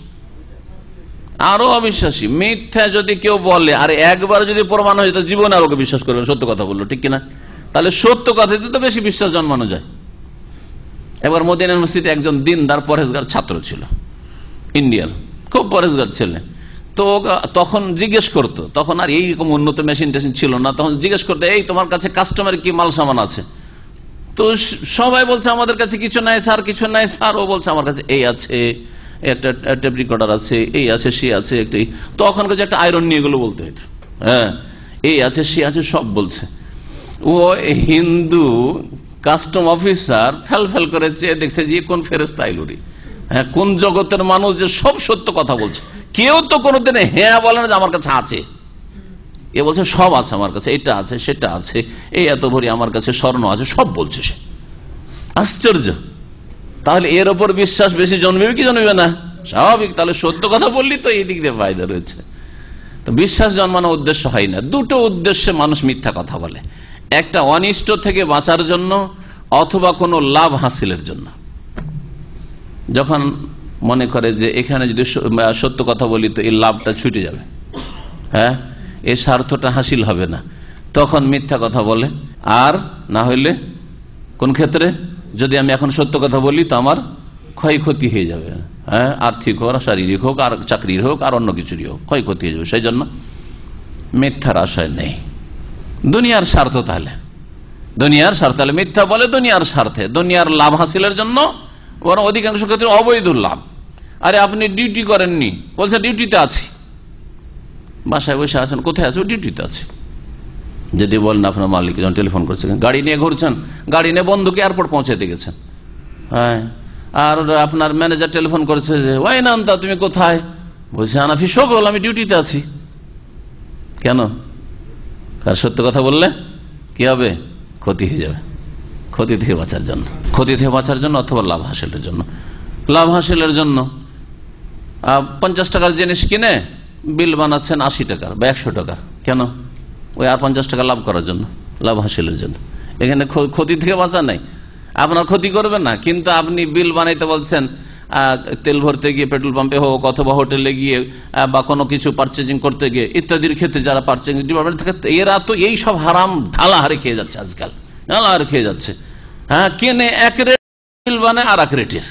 S4: আরো অবিশ্বাসী। মিথ্যা যদি কেউ বলে আর একবার যদি প্রমাণ হয়ে যায়, জীবনে আর ওকে বিশ্বাস করবে সত্য কথা বললো, ঠিক কিনা? তাহলে সত্য কথাতে তো বেশি বিশ্বাস জন্মানো যায়। এবার মদিনার মসজিদে একজন দিনদার পরেজগার ছাত্র ছিল, ইন্ডিয়ার, খুব পরেজগার ছেলে। তো তখন জিজ্ঞেস করতো, তখন আর এইরকম উন্নত মেশিন টেশিন ছিল না, তখন জিজ্ঞেস করতো, এই তোমার কাছে কাস্টমার কি মাল সামান আছে? তো সবাই বলছে আমাদের কাছে কিছু নাই স্যার, কিছু নাই স্যার। ও বলছে আমার কাছে এই আছে, একটা টেপ রেকর্ডার আছে, এই আছে, সে আছে, একটাই তখন একটা আয়রন নিয়ে গেলো বলতে হতো। হ্যাঁ, এই আছে, সে আছে, সব বলছে। ও হিন্দু কাস্টম অফিসার ফেল করে চেয়ে দেখছে যে কোন ফেরেশতা আইলো রে, হ্যাঁ, কোন জগতের মানুষ যে সব সত্য কথা বলছে। কেউ তো কোনোদিন হ্যাঁ বলে না যে আমার কাছে আছে, এ বলছে সব আছে আমার কাছে, এটা আছে, সেটা আছে, এই এত ভরি আমার কাছে স্বর্ণ আছে, সব বলছে সে। আশ্চর্য। তাহলে এর ওপর বিশ্বাস বেশি জন্মবে কি জন্মবে না? স্বাভাবিক। তাহলে সত্য কথা বললি তো এই দিক দিয়ে ফায়দা রয়েছে। তো বিশ্বাস জন্মানোর উদ্দেশ্য হয় না। দুটো উদ্দেশ্যে মানুষ মিথ্যা কথা বলে, একটা অনিষ্ট থেকে বাঁচার জন্য অথবা কোনো লাভ হাসিলের জন্য। যখন মনে করে যে এখানে যদি সত্য কথা বলি তো এই লাভটা ছুটে যাবে, হ্যাঁ, এই স্বার্থটা হাসিল হবে না, তখন মিথ্যা কথা বলে। আর না হইলে কোন ক্ষেত্রে, যদি আমি এখন সত্য কথা বলি তো আমার ক্ষয়ক্ষতি হয়ে যাবে, হ্যাঁ, আর্থিক হোক, শারীরিক হোক, আর চাকরির হোক, আর অন্য কিছুরই হোক, ক্ষয়ক্ষতি হয়ে যাবে। সেই জন্য মিথ্যার আশয় নেই। দুনিয়ার স্বার্থ, তাহলে দুনিয়ার স্বার্থ, তাহলে মিথ্যা বলে দুনিয়ার স্বার্থে, দুনিয়ার লাভ হাসিলের জন্য, বরং অধিকাংশ ক্ষেত্রে অবৈধ লাভ। আরে আপনি ডিউটি করেননি, বলছে ডিউটিতে আছি, বাসায় বসে আছেন, কোথায় আছে? ডিউটিতে আছে। যদি বলেন আপনার মালিক যখন টেলিফোন করছেন, গাড়ি নিয়ে ঘুরছেন, গাড়ি নিয়ে বন্ধুকে এয়ারপোর্ট পৌঁছাতে গেছেন, হ্যাঁ, আর আপনার ম্যানেজার টেলিফোন করেছে যে ওই নান্তা তুমি কোথায়? বলছে আনাফি সকল, আমি ডিউটিতে আছি। কেন? কার সত্য কথা বললে কি হবে? ক্ষতি হয়ে যাবে। ক্ষতি থেকে বাঁচার জন্য, ক্ষতি থেকে বাঁচার জন্য অথবা লাভ হাসিলের জন্য। লাভ হাসিলের জন্য 50 টাকার জিনিস কিনে বিল বানাচ্ছেন 80 টাকার বা 100 টাকার। কেন? ওই আর 50 টাকা লাভ করার জন্য, লাভ হাসিলের জন্য। এখানে ক্ষতি থেকে বাঁচা নাই, আপনার ক্ষতি করবেন না, কিন্তু আপনি বিল বানাইতে বলছেন তেল ভরতে গিয়ে পেট্রোল পাম্পে হোক, অথবা হোটেলে গিয়ে, বা কোনো কিছু পারচেজিং করতে গিয়ে ইত্যাদির ক্ষেত্রে যারা পারচেজিং ডিপার্টমেন্ট থাকে এরা তো এই সব হারাম ঢালাহারে খেয়ে যাচ্ছে, আজকাল ঢালাহারে খেয়ে যাচ্ছে। হ্যাঁ, কেনে এক রেট, বিল বানায় আর এক রেটের।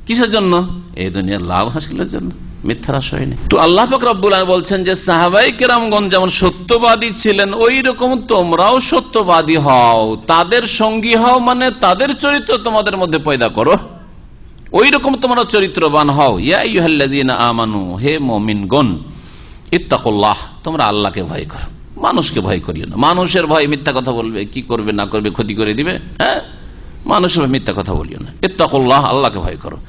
S4: কিসের জন্য? এই দুনিয়ার লাভ হাসিলের জন্য, মিথ্যার আশয় নেই। তো আল্লাহ পাক রব্বুল আলামিন বলছেন যে সাহাবায়ে কেরামগণ যেমন সত্যবাদী ছিলেন, ওই রকম তোমরাও সত্যবাদী হও, তাদের সঙ্গী হও, মানে তাদের চরিত্র তোমাদের মধ্যে পয়দা করো, ওই রকম তোমরা চরিত্রবান হও। ইয়া আইয়ুহাল্লাযীনা আমানু, হে মুমিনগণ, ইত্তাকুল্লাহ, তোমরা আল্লাহকে ভয় করো, মানুষকে ভয় করিও না। মানুষের ভয়, মিথ্যা কথা বলবে, কি করবে না করবে, ক্ষতি করে দিবে, হ্যাঁ, মানুষের ভয় মিথ্যা কথা বলিও না। ইত্তাকুল্লাহ, আল্লাহকে ভয় করো।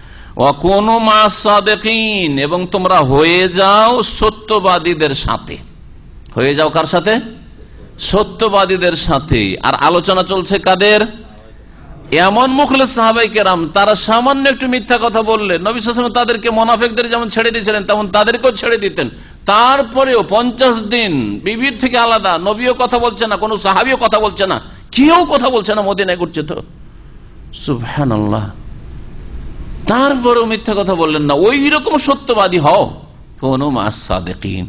S4: ওয়া কুনু মা'আস সাদিকিন, এবং তোমরা হয়ে যাও সত্যবাদীদের সাথে। হয়ে যাও কার সাথে? সত্যবাদীদের সাথে। আর আলোচনা চলছে কাদের? এমন মুখলেস সাহাবায়ে কেরাম, তারা সামান্য একটু মিথ্যা কথা বললে নবী সাল্লাল্লাহু আলাইহি ওয়াসাল্লাম তাদেরকে মুনাফিকদের যেমন ছেড়ে দিয়েছিলেন তেমন তাদেরকেও ছেড়ে দিতেন। তারপরেও 50 দিন বিবির থেকে আলাদা, নবীও কথা বলছে না, কোন সাহাবীও কথা বলছে না, কেউ কথা বলছে না, মদিনায় ঘুরছে তো, সুবহানাল্লাহ। তারপরেও মিথ্যা কথা বললেন না। ওই রকম সত্যবাদী হও, কুনু মা'আস সাদিকিন,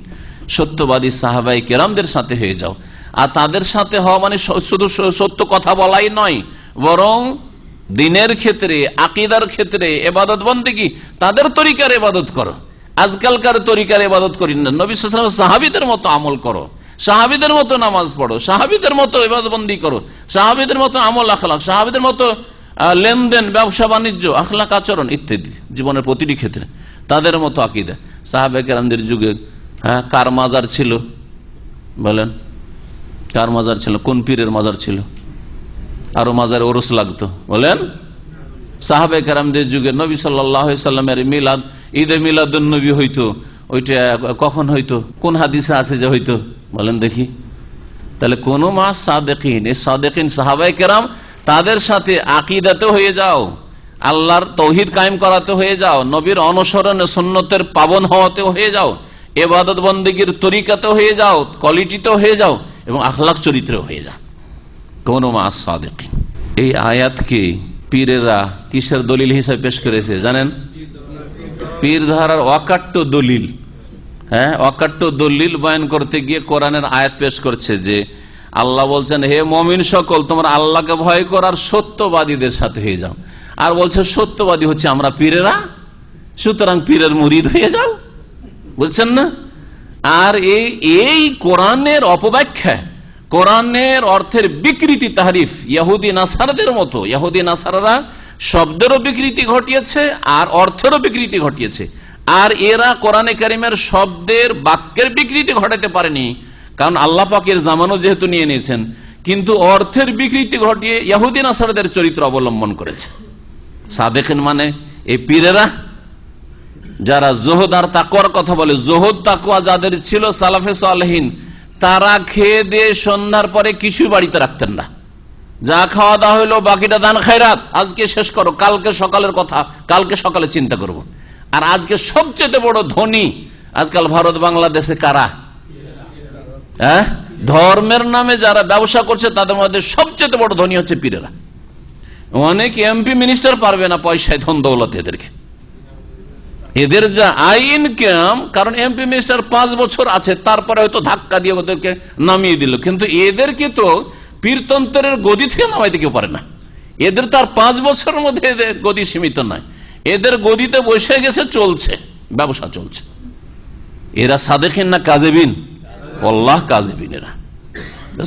S4: সত্যবাদী সাহাবায়ে কেরামদের সাথে হয়ে যাও। আর তাদের সাথে হওয়া মানে শুধু সত্য কথা বলাই নয়, বরং দিনের ক্ষেত্রে, আকীদার ক্ষেত্রে, ইবাদত বন্দেগী তাদের তরিকার ইবাদত করো, আজকালকার তরিকার ইবাদত করি না। নবী সাল্লাল্লাহু আলাইহি ওয়াসাল্লাম সাহাবীদের মতো আমল করো, সাহাবীদের মতো নামাজ পড়ো, সাহাবীদের মতো ইবাদত বন্দি করো, সাহাবীদের মতো আমল আখলাক, সাহাবীদের মতো লেনদেন, ব্যবসা বাণিজ্য, আখলাক আচরণ ইত্যাদি, জীবনের প্রতিটি ক্ষেত্রে তাদের মতো আকীদা। সাহাবায়ে কেরামদের যুগে কার মাজার ছিল বলেন? কার মাজার ছিল? কোন পীরের মাজার ছিল? আরো মাজারে ওরস লাগতো বলেন? সাহাবায়ে কেরামদের যুগে নবী সাল্লাল্লাহু আলাইহি সাল্লামের মিলাদ, ঈদে মিলাদুন নবী হইতো, ওইটা কখন হইতো? কোন হাদিসে আছে যে হইতো বলেন দেখি? তাহলে কোন মা'আস সাদিকিন, এই সাদিকিন সাহাবায়ে কেরাম, তাদের সাথে আকীদাতে হয়ে যাও, আল্লাহর তাওহীদ কায়েম করাতে হয়ে যাও, নবীর অনুসরণে সুন্নতের পাবন হওয়াতে হয়ে যাও, ইবাদত বন্দেগীর তরিকাতে হয়ে যাও, কোয়ালিটিতে হয়ে যাও, এবং আখলাক চরিত্রে হয়ে যাও। কোন মা'আস সাদিকিন, এই আয়াতকে পীরেরা কিসের দলিল হিসেবে পেশ করেছে জানেন? পীর ধারার অকাট্য দলিল। হ্যাঁ, অকাট্য দলিল বয়ান করতে গিয়ে কোরআনের আয়াত পেশ করছে যে আল্লাহ বলছেন, হে মুমিন সকল, তোমরা আল্লাহকে ভয় করার সত্যবাদীদের সাথে হয়ে যাও। আর বলছে সত্যবাদী হচ্ছে আমরা পীরেরা, সুতরাং পীরের মুরিদ হয়ে যাও। বুঝছেন না? আর এই কোরআনের অপব্যাখ্যা, কোরআনের অর্থের বিকৃতি, তাহরিফ, ইহুদি নাসারাদের মতো। ইহুদি নাসারারা শব্দেরও বিকৃতি ঘটিয়েছে আর অর্থেরও বিকৃতি ঘটিয়েছে। আর এরা কোরআনে কারিমের শব্দের বাক্যের বিকৃতি ঘটাতে পারেনি, কারণ আল্লাহ পাকের জামানো যেহেতু নিয়ে নিয়েছেন, কিন্তু অর্থের বিকৃতি ঘটিয়ে ইহুদি নাসারাদের চরিত্র অবলম্বন করেছে। সাদেকিন মানে এই পীরেরা যারা জোহদ আর তাকওয়ার কথা বলে, জোহদ তাকওয়া যাদের ছিল সালাফে সালেহিন, তারা খেয়ে দিয়ে সন্ধ্যার পরে কিছুই বাড়িতে রাখতেন না। যা খাওয়া দাওয়া হইলো বাকিটা দান খায়রাত, আজকে শেষ করো, কালকে সকালের কথা কালকে সকালে চিন্তা করব। আর আজকে সবচেয়ে বড় ধনী আজকাল ভারত বাংলাদেশে কারা? ধর্মের নামে যারা ব্যবসা করছে তাদের মধ্যে সবচেয়ে বড় ধনী হচ্ছে পীরেরা। অনেক এমপি মিনিস্টার পারবে না পয়সায় ধন দৌলত এদেরকে, এদের যা আই ইনকাম। কারণ এমপি মিনিস্টার 5 বছর আছে, তারপরে হয়তো ধাক্কা দিয়ে ওদেরকে নামিয়ে দিল, কিন্তু এদেরকে তো পীরতন্ত্রের গদি থেকে নামাইতে কেউ পারে না। এদের তার 5 বছরের মধ্যে এদের গদি সীমিত নয়, এদের গদিতে বসে গেছে, চলছে, ব্যবসা চলছে। এরা সাদেকিন না কাজেবিন? আল্লাহ কাজেবিন। এরা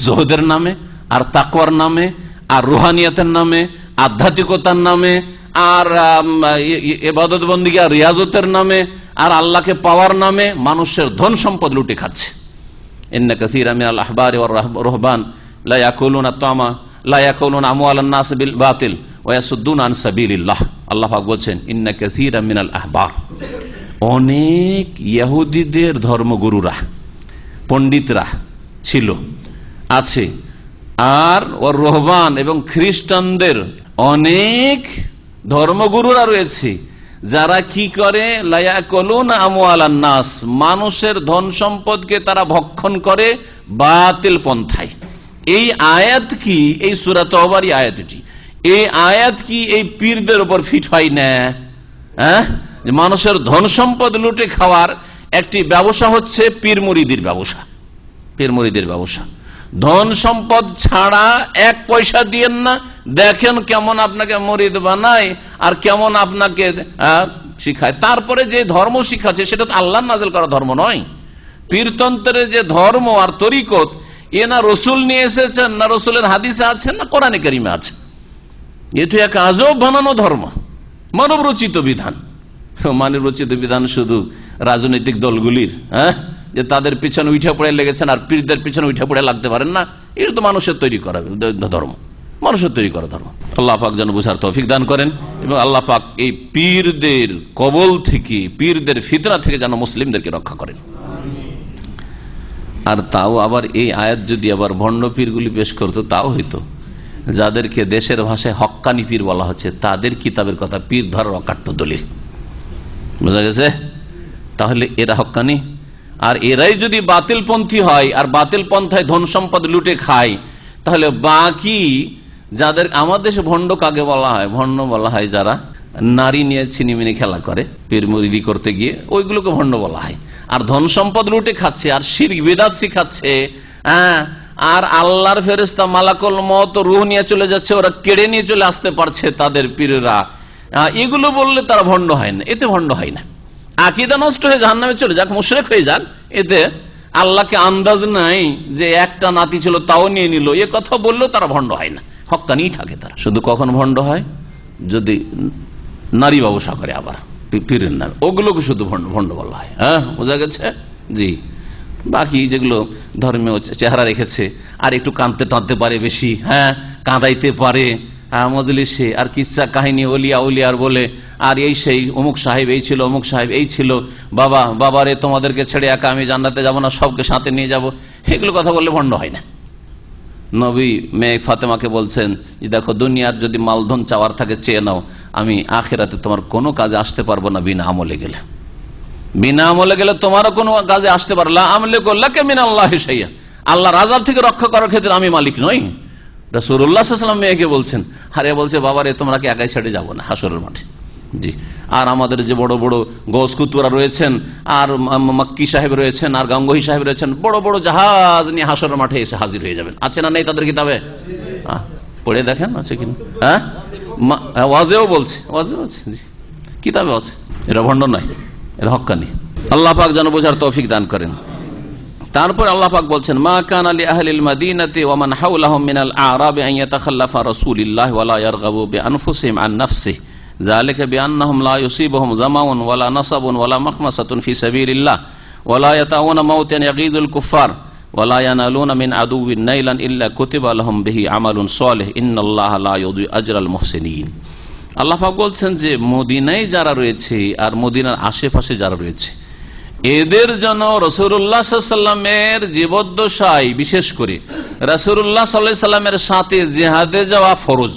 S4: জোহদের নামে আর তাকওয়ার নামে আর রুহানিয়াতের নামে, আধ্যাত্মিকতার নামে, আর ইবাদত বন্দেগী আর রিয়াজতের নামে, আর আল্লাহকে পাওয়ার নামে মানুষের ধন সম্পদ লুটে খাচ্ছে। ইন্না কাসীরা মিনাল আহবারি ওয়ার রুহবান লা ইয়াকুলুনা তামা লা ইয়াকুলুনা আমওয়ালান নাস বিল বাতিল ওয়া ইয়াসুদ্দুনা আন সাবিলিল্লাহ। আল্লাহ পাক বলেন ইন্না কাসীরা মিনাল আহবার, অনেক ইহুদিদের ধর্মগুরুরা, পণ্ডিতরা ছিল, আছে, আর ওর রহবান এবং খ্রিস্টানদের অনেক ধর্মগুরুরা রয়েছে যারা কি করে, লায়াকুলুনা আমওয়ালান নাস, মানুষের ধন সম্পদকে তারা ভক্ষণ করে বাতিল পন্থায়। এই আয়াত কি, এই সূরা তওবারই আয়াত এটি, এই আয়াত কি এই পীরদের উপর ফিট হয় না? যে মানুষের ধন সম্পদ লুটে খাওয়ার একটি ব্যবসা হচ্ছে পীর মুরিদির ব্যবসা। পীর মুরিদের ব্যবসা, ধন সম্পদ ছাড়া 1 পয়সা দিয়েন না, দেখেন কেমন আপনাকে মুরিদ বানায় আর কেমন আপনাকে শিখায়। তারপরে যে ধর্ম শিখাচ্ছে সেটা তো আল্লাহর নাযিল করা ধর্ম নয়। পীরতন্ত্রের যে ধর্ম আর তরিকত, এ না রসুল নিয়ে এসেছেন, না রসুলের হাদিসে আছেন, না কোরআনে কারিমে আছে। এটি এক আজব বানানো ধর্ম, মানব রচিত বিধান। মানব রচিত বিধান শুধু রাজনৈতিক দলগুলির, যে তাদের পিছনে উঠে পড়ে লেগেছেন আর পীরদের পিছনে উঠে পড়ে লাগতে পারেন না। এটা তো মানুষের তৈরি করা ধর্ম, মানুষের তৈরি করা ধর্ম। আল্লাহ পাক যেন বুঝার তৌফিক দান করেন, এবং আল্লাহ পাক এই পীরদের কবল থেকে, পীরদের ফিতনা থেকে যেন মুসলিমদেরকে রক্ষা করেন। আর তাও আবার এই আয়াত যদি আবার ভণ্ড পীরগুলি পেশ করতো, তাও হইতো। যাদেরকে দেশের ভাষায় হক্কানি পীর বলা হচ্ছে, তাদের কিতাবের কথা পীর ধরার অকাট্য দলিল। বোঝা গেছে? তাহলে এরা হক্কানি, আর এরাই যদি বাতিলপন্থী হয় আর বাতিল পন্থায় ধন সম্পদ লুটে খায়, তাহলে বাকি যাদের, আমাদের দেশে ভণ্ড কাকে বলা হয়? ভণ্ড বলা হয় যারা নারী নিয়ে ছিনিমিনি খেলা করে, পীর মুরিদি করতে গিয়ে, ওইগুলোকে ভণ্ড বলা হয়। আর ধন সম্পদ লুটে খাচ্ছে আর শিরক বিদআত শিখাচ্ছে, আর আল্লাহর ফেরেশতা মালাকুল মওত রূহ নিয়ে চলে যাচ্ছে, ওরা কেড়ে নিয়ে চলে আসতে পারছে তাদের পীররা, এগুলো বললে তারা ভণ্ড হয় না, এতে ভণ্ড হয় না। আকীদা নষ্ট হয়ে জাহান্নামে চলে যাক, মুশরিক হয়ে যান, এতে আল্লাহকে আন্দাজ নাই যে একটা নাতি ছিল তাও নিয়ে নিল, এ কথা বললেও তারা ভণ্ড হয় না, হক্কানি থাকে তারা। শুধু কখন ভণ্ড হয়? যদি নারী ব্যবসা করে, আবার পীরের নামে, ওগুলোকে শুধু ভণ্ড বলা হয়। বোঝা গেছে? জি। বাকি যেগুলো ধর্মীয় চেহারা রেখেছে, আর একটু কাঁদতে টানতে পারে বেশি, কাঁদাইতে পারে মজলিসে, আর কিচ্ছা কাহিনী ওলিয়া উলিয়ার বলে, আর এই সেই অমুক সাহেব এই ছিল, অমুক সাহেব এই ছিল, বাবারে তোমাদেরকে ছেড়ে একা আমি জান্নাতে যাব না, সবকে সাথে নিয়ে যাব, এগুলো কথা বললে ভণ্ড হয় না। নবী মেয়ে ফাতেমাকে বলছেন যে দেখো, দুনিয়ার যদি মালধন চাওয়ার থাকে চেয়ে নাও, আমি আখিরাতে তোমার কোনো কাজে আসতে পারবো না বিনা আমলে গেলে। বিনা আমলে গেলে তোমারও কোনো কাজে আসতে পারো না। আমলিকু লাকা মিনাল্লাহি শাইআ, আল্লাহর আযাব থেকে রক্ষা করার ক্ষেত্রে আমি মালিক নই। রাসূলুল্লাহ সাল্লাল্লাহু আলাইহি ওয়াসাল্লাম মেয়েকে বলছেন, আরে বলছে বাবারে তোমরাকে একাই ছেড়ে যাবো না হাসরের মাঠে। জি। আর আমাদের যে বড় বড় গৌস কুতুবরা রয়েছেন, আর মক্কি সাহেব রয়েছেন, আর গাঙ্গোহী সাহেব রয়েছেন, বড় বড় জাহাজ নিয়ে হাসরের মাঠে এসে হাজির হয়ে যাবেন। আছে না নেই তাদের কিতাবে? পড়ে দেখেন আছে কিনা। ওয়াজেও বলছে, ওয়াজেও আছে, জি, কিতাবে আছে। এরা ভণ্ড নয়, এরা হক্কানি। আল্লাহ পাক যেন বোঝার তৌফিক দান করেন। তারপর আল্লাহ পাক বলছেন, মা কানা লি আহলিল মাদিনাতি ওয়া মান হাওলাহুম মিনাল আ'রাবি আন ইয়াতাখাল্লাফা রাসূলুল্লাহি ওয়া লা ইয়ারগাবু বিআনফুসিহিম আন নাফসিহি যালিকা বিআন্নাহুম লা ইউসিবুহুম যামাউন ওয়া লা নাসাবুন ওয়া লা মাখমাসাতুন ফি সাবিলিল্লাহ ওয়া লা ইয়াতাউনা মাউতান ইয়াগীদুল কুফফার ওয়া লা ইয়ানালুনা মিন আদুওয়িন নাইলান ইল্লা কুতিবা লাহুম বিহি আমালুন সালিহ ইন্নাল্লাহা লা ইউযি আজরাল মুহসিনিন। আল্লাহ পাক বলছেন যে মদিনায় যারা রয়েছে আর মদিনার আশেপাশে যারা রয়েছে এদের জন্য রাসূলুল্লাহ সাল্লাল্লাহু আলাইহি ওয়াসাল্লামের জীবদ্দশায় বিশেষ করে রাসূলুল্লাহ সাল্লাল্লাহু আলাইহি ওয়াসাল্লামের সাথে জিহাদে যাওয়া ফরজ,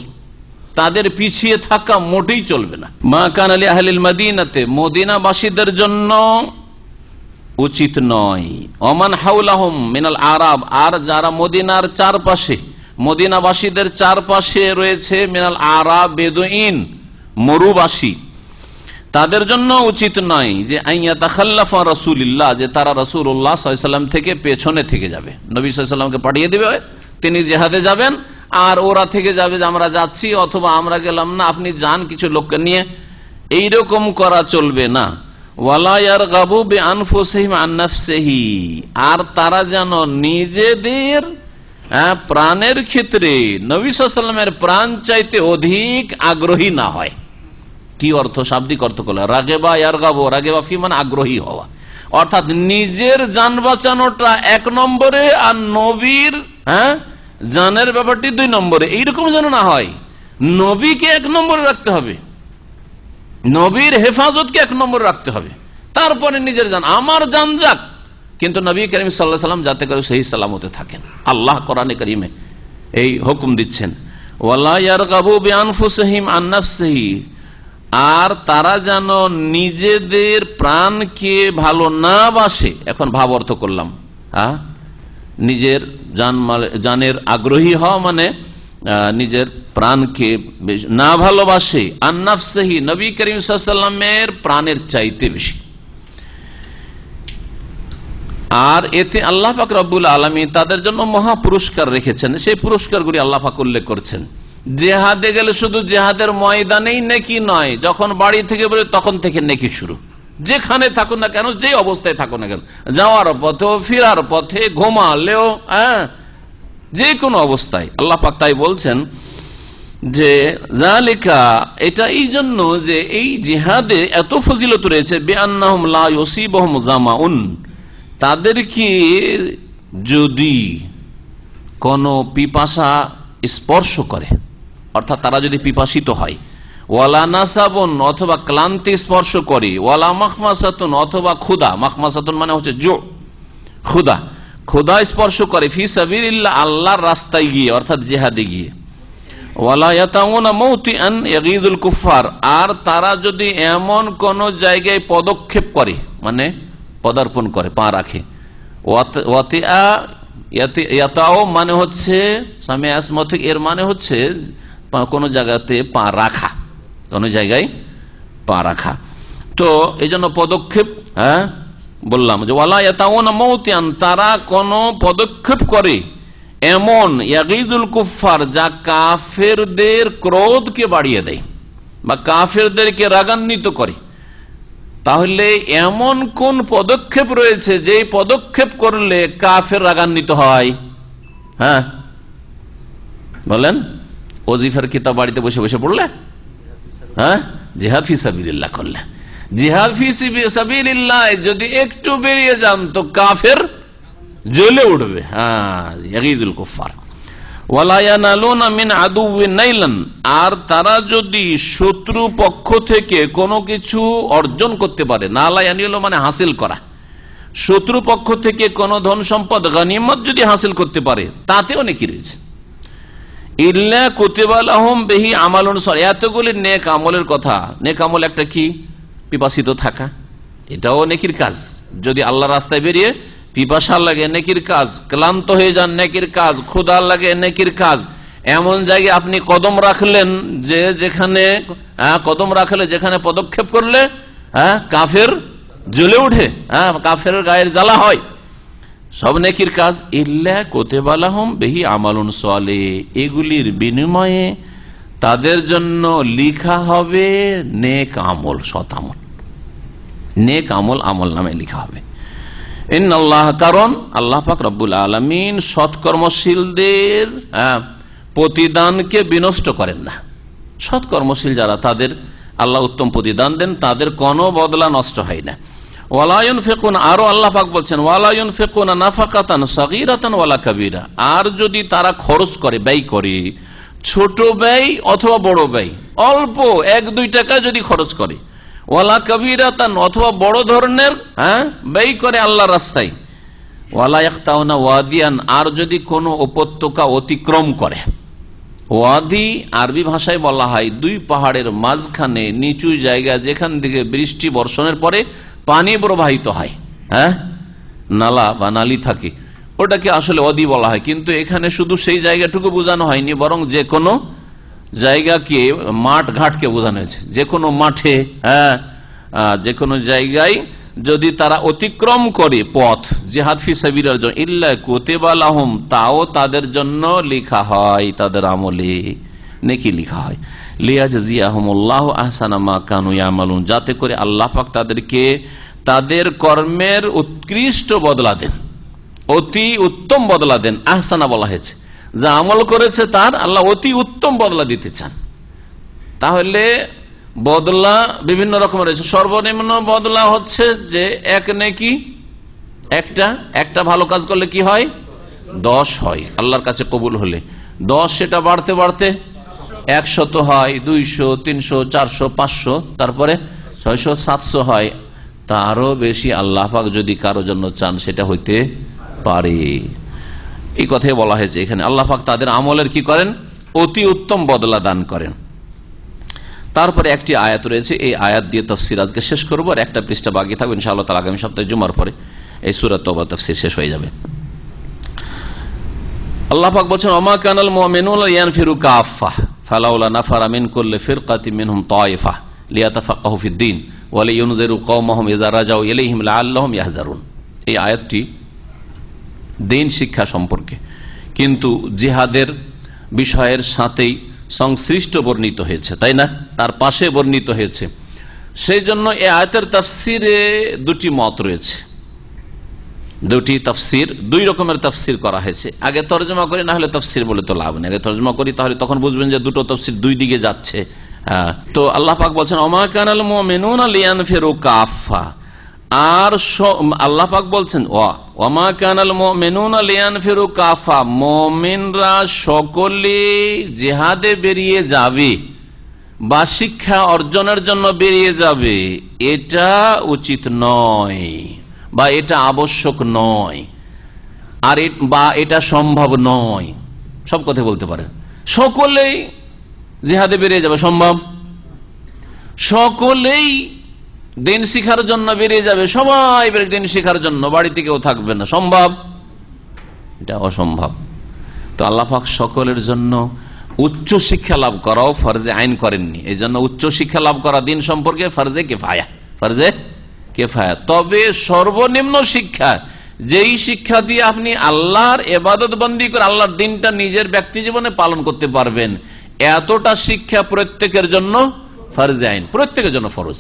S4: তাদের পিছিয়ে থাকা মোটেই চলবে না। মা কানা লি আহলিল মাদিনাতে মদিনাবাসীদের জন্য উচিত নয়, ওমান হাওলাহুম মিনাল আরাব আর যারা মদিনার চারপাশে মদিনাবাসীদের চারপাশে রয়েছে মিনাল আরাব বেদুইন মরুবাসী, তাদের জন্য উচিত নয় যে আইয়া তাখাল্লাফা রাসূলুল্লাহ যে তারা রাসূলুল্লাহ সাল্লাল্লাহু আলাইহি ওয়াসাল্লাম থেকে পেছনে থেকে যাবে, নবী সাল্লাল্লাহু আলাইহি ওয়াসাল্লামকে পাঠিয়ে দেবে, তিনি জিহাদে যাবেন আর ওরা থেকে যাবে যে আমরা যাচ্ছি অথবা আমরা গেলাম না, আপনি যান কিছু লোককে নিয়ে, এইরকম করা চলবে না। ওয়ালা ইয়ারগাবু বিআনফুসিহিম আন নাফসিহি আর তারা যেন নিজেদের প্রাণের ক্ষেত্রে নবী সাল্লাল্লাহু আলাইহি ওয়াসাল্লামের প্রাণ চাইতে অধিক আগ্রহী না হয়। কি অর্থ? শাব্দিক অর্থ করলে রাগেবা ইয়ারগাবু, রাগেবা ফি মানে আগ্রহী হওয়া, অর্থাৎ নিজের জান বাঁচানোটা 1 নম্বরে আর নবীর জানের ব্যাপারটি 2 নম্বরে, এইরকম যেন না হয়। নবীকে 1 নম্বরে রাখতে হবে, নবীর হেফাজতকে 1 নম্বরে রাখতে হবে, তারপরে নিজের জান, আমার জান যাক কিন্তু নবী করিম সাল্লাল্লাহু আলাইহি ওয়াসাল্লাম যাতে করে সহি সালামতে থাকেন। আল্লাহ কোরআনে কারীমে এই হুকুম দিচ্ছেন, ওয়ালা ইয়ারগাবু বিআনফুসিহিম আন নাফসিহি আর তারা যেন নিজেদের প্রাণকে ভালো না বাসে। এখন ভাব অর্থ করলাম, নিজের জানের আগ্রহী হওয়া মানে নিজের প্রাণকে না ভালোবাসে, আন নাফসিহি নবী করিম সাল্লাল্লাহু আলাইহি ওয়াসাল্লামের প্রাণের চাইতে বেশি। আর এতে আল্লাহ পাক রব্বুল আলামিন তাদের জন্য মহা পুরস্কার রেখেছেন, সেই পুরস্কারগুলি আল্লাহ পাক উল্লেখ করছেন। জেহাদে গেলে শুধু জেহাদের ময়দানেই নেকি নয়, যখন বাড়ি থেকে বেরোয় তখন থেকে নেকি শুরু, যেখানে থাকুন না কেন, যে অবস্থায় থাকুন না কেন, যাওয়ার পথে ফেরার পথে ঘুমালেও যে কোনো অবস্থায়। আল্লাহ পাক তাই বলছেন যে যালিকা এটা এই জন্য যে এই জিহাদে এত ফজিলত রয়েছে, বিআন্নাহুম লা ইউসিবুহুম যামাউন তাদেরকে যদি কোনো পিপাসা স্পর্শ করে, অর্থাৎ তারা যদি পিপাসিত হয়, ওয়ালা নাসাবুন অথবা ক্লান্তি স্পর্শ করে, ওয়ালা মাখমাসাতুন অথবা ক্ষুধা, মাখমাসাতুন মানে হচ্ছে জো ক্ষুধা, ক্ষুধা স্পর্শ করে, ফি সাবিলিল্লাহ আল্লাহর রাস্তায় গিয়ে অর্থাৎ জিহাদে গিয়ে, ওয়ালা ইয়াতাউনা মাউতিআন ইয়াগীদুল কুফফার আর তারা যদি এমন কোন জায়গায় পদক্ষেপ করে মানে পদার্পণ করে, পা রাখে, ইয়াতাও মানে হচ্ছে এর মানে হচ্ছে কোন জায়গাতে পা রাখা, কোন জায়গায় পা রাখা। তো এই জন্য পদক্ষেপ বললাম যে ওয়ালা ইয়াতাউনা মাউতিআন তারা কোন পদক্ষেপ করে এমন, ইয়াগীদুল কুফফার যা কাফেরদের ক্রোধকে বাড়িয়ে দেয় বা কাফেরদেরকে রাগান্বিত করে। তাহলে এমন কোন পদক্ষেপ রয়েছে যে পদক্ষেপ করলে কাফের রাগান্বিত হয়? বলেন, ওজিফার কিতাব বাড়িতে বসে বসে পড়লে, জিহাদ ফি সাবিলিল্লাহ করলে, জিহাদ ফি সাবিলিল্লাহ যদি একটু বেরিয়ে যান তো কাফের জ্বলে উঠবে। ইয়াগীদুল কুফফার ওয়ালা ইয়ানালুনা মিন আদুওয়িন নাইলান আর তারা যদি শত্রু পক্ষ থেকে কোনো কিছু অর্জন করতে পারে, নালা ইয়ানিল মানে হাসিল করা, শত্রু পক্ষ থেকে কোনো ধন সম্পদ গনিমত যদি হাসিল করতে পারে তাতেও নেকি রয়েছে। ইল্লা কুতিবা লাহুম বিহি আমালুন সালিহ, এতগুলি নেক আমলের কথা। নেক আমল একটা কি? পিপাসিত থাকা, এটাও নেকির কাজ। যদি আল্লাহর রাস্তায় বেরিয়ে পিপাসা লাগে নেকির কাজ, ক্লান্ত হয়ে যান নেকির কাজ, ক্ষুধা লাগে নেকির কাজ, এমন জায়গায় আপনি কদম রাখলেন যে যেখানে কদম রাখলে যেখানে পদক্ষেপ করলে কাফের জ্বলে উঠে, কাফের গায়ের জ্বালা হয়, সব নেকির কাজ। ইল্লা কুতিবা লাহুম বিহি আমালুন সালিহ, এগুলির বিনিময়ে তাদের জন্য লিখা হবে নেক আমল, সৎ আমল, নেক আমল আমল নামে লিখা হবে। ইন্নাল্লাহ, কারণ আল্লাহ পাক রব্বুল আলামিন সৎকর্মশীলদের প্রতিদানকে বিনষ্ট করেন না। সৎকর্মশীল যারা, তাদের আল্লাহ উত্তম প্রতিদান দেন, তাদের কোনো বদলা নষ্ট হয় না। ওয়ালা ইউনফিকুন, আরো আল্লাহ পাক বলছেন ওয়ালা ইউনফিকুনা নাফাকাতান সাগীরাতান ওয়ালা কাবীরা, আর যদি তারা খরচ করে, ব্যয় করে, ছোট ব্যয় অথবা বড় ব্যয়, অল্প 1-2 টাকা যদি খরচ করে, ওয়ালা কাবীরাতান অথবা বড় ধরনের ব্যয় করে আল্লাহর রাস্তায়, ওয়ালা ইয়াখতাউনা ওয়াদিয়ান, আর যদি কোনো উপত্যকা অতিক্রম করে। ওয়াদি আরবি ভাষায় বলা হয় 2 পাহাড়ের মাঝখানে নিচু জায়গা, যেখান থেকে বৃষ্টি বর্ষণের পরে পানি প্রবাহিত হয়, নালা বা নালি থাকে, ওটাকে আসলে ওয়াদি বলা হয়। কিন্তু এখানে শুধু সেই জায়গাটুকু বোঝানো হয়নি, বরং যে কোনো জায়গাকে, মাঠ ঘাটকে বোঝানো হয়েছে। যে কোনো মাঠে, যে কোনো জায়গায় যদি তারা অতিক্রম করে পথ, জিহাদ ফি সাবিলিল্লাহর জন্য, ইল্লা কুতিবা লাহুম, তাও তাদের জন্য লেখা হয়, তাদের আমলে নেকি লেখা হয়। লিয়াজজিয়াহুমুল্লাহু আহসানা মা কানু ইয়ামালুন, যাতে করে আল্লাহ পাক তাদেরকে তাদের কর্মের উৎকৃষ্ট বদলা দেন, অতি উত্তম বদলা দেন। আহসানা বলা হয়েছে, যা আমল করেছে তার আল্লাহ অতি উত্তম বদলা দিতে চান। তাহলে বদলা বিভিন্ন রকমের রয়েছে। সর্বনিম্ন বদলা হচ্ছে যে এক নেকি, একটা ভালো কাজ করলে কি হয়, 10 হয় আল্লাহর কাছে কবুল হলে, 10 সেটা বাড়তে বাড়তে 100 হয়, 200, 300, 400, 500, তারপরে 600, 700 হয়। তারও বেশি আল্লাহ পাক যদি কারো জন্য চান সেটা হইতে পারে। এই কথাই বলা হয়েছে এখানে। আল্লাহ পাক তাদের আমলের কি করেন, অতি উত্তম বদলা দান করেন। তারপরে একটি আয়াত রয়েছে, এই আয়াত দিয়ে তাফসীর আজকে শেষ করবো, আর একটা পৃষ্ঠা বাকি থাকবে ইনশাআল্লাহ তাআলা আগামী সপ্তাহে জুমার পরে এই সূরা তওবা তাফসীর শেষ হয়ে যাবে। আল্লাহ পাক বলেন, ওমা কানাল মুমিনুনা ইয়ানফিরু কাফা ফালাউলা নাফারা মিন কুল্লি ফিরকাতিন মিনহুম তায়ফা লিয়াতাফাক্কাহু ফিদ-দীন ওয়া লিইউনযিরু কওমাহুম ইযা রাজাউ ইলাইহিম লাআল্লাহুম ইয়াহযারুন। এই আয়াতটি দ্বীন শিক্ষা সম্পর্কে, কিন্তু জিহাদের বিষয়ের সাথেই সংশ্লিষ্ট বর্ণিত হয়েছে, তাই না, তার পাশে বর্ণিত হয়েছে। সেই জন্য এই আয়াতের তাফসিরে 2টি মত রয়েছে, 2টি তাফসির, 2 রকমের তাফসির করা হয়েছে। আগে তরজমা করি, না হলে তাফসির বলে তো লাভ নেই। আগে তরজমা করি, তাহলে তখন বুঝবেন যে দুটো তাফসির 2 দিকে যাচ্ছে। তো আল্লাহ পাক বলছেন ওমা কানাল মুমিনুনা লিয়ানফিরু কাফা, আর আল্লাহ পাক বলছেন ওমা কানাল মুমিনুনা লিয়ানফিরু কাফা, মুমিনরা সকলে জিহাদে বেরিয়ে যাবে বা শিক্ষা অর্জনের জন্য বেরিয়ে যাবে, এটা উচিত নয় বা এটা আবশ্যক নয়, আর বা এটা সম্ভব নয়। সব কথা বলতে পারেন, সকলেই জিহাদে বেরিয়ে যাবে সম্ভব, সকলেই দিন শিখার জন্য বেরিয়ে যাবে, সবাই দিন শিখার জন্য, বাড়িতে কেউ থাকবে না, সম্ভব? এটা অসম্ভব। তো আল্লাহ পাক সকলের জন্য উচ্চ শিক্ষা লাভ করাও ফরজে আইন করেননি। এই জন্য উচ্চ শিক্ষা লাভ করা দিন সম্পর্কে ফরজে কিফায়া, ফরজে কিফায়া। তবে সর্বনিম্ন শিক্ষা, যেই শিক্ষা দিয়ে আপনি আল্লাহর ইবাদত বন্দি করে আল্লাহর দিনটা নিজের ব্যক্তি জীবনে পালন করতে পারবেন, এতটা শিক্ষা প্রত্যেকের জন্য ফরজে আইন, প্রত্যেকের জন্য ফরজ।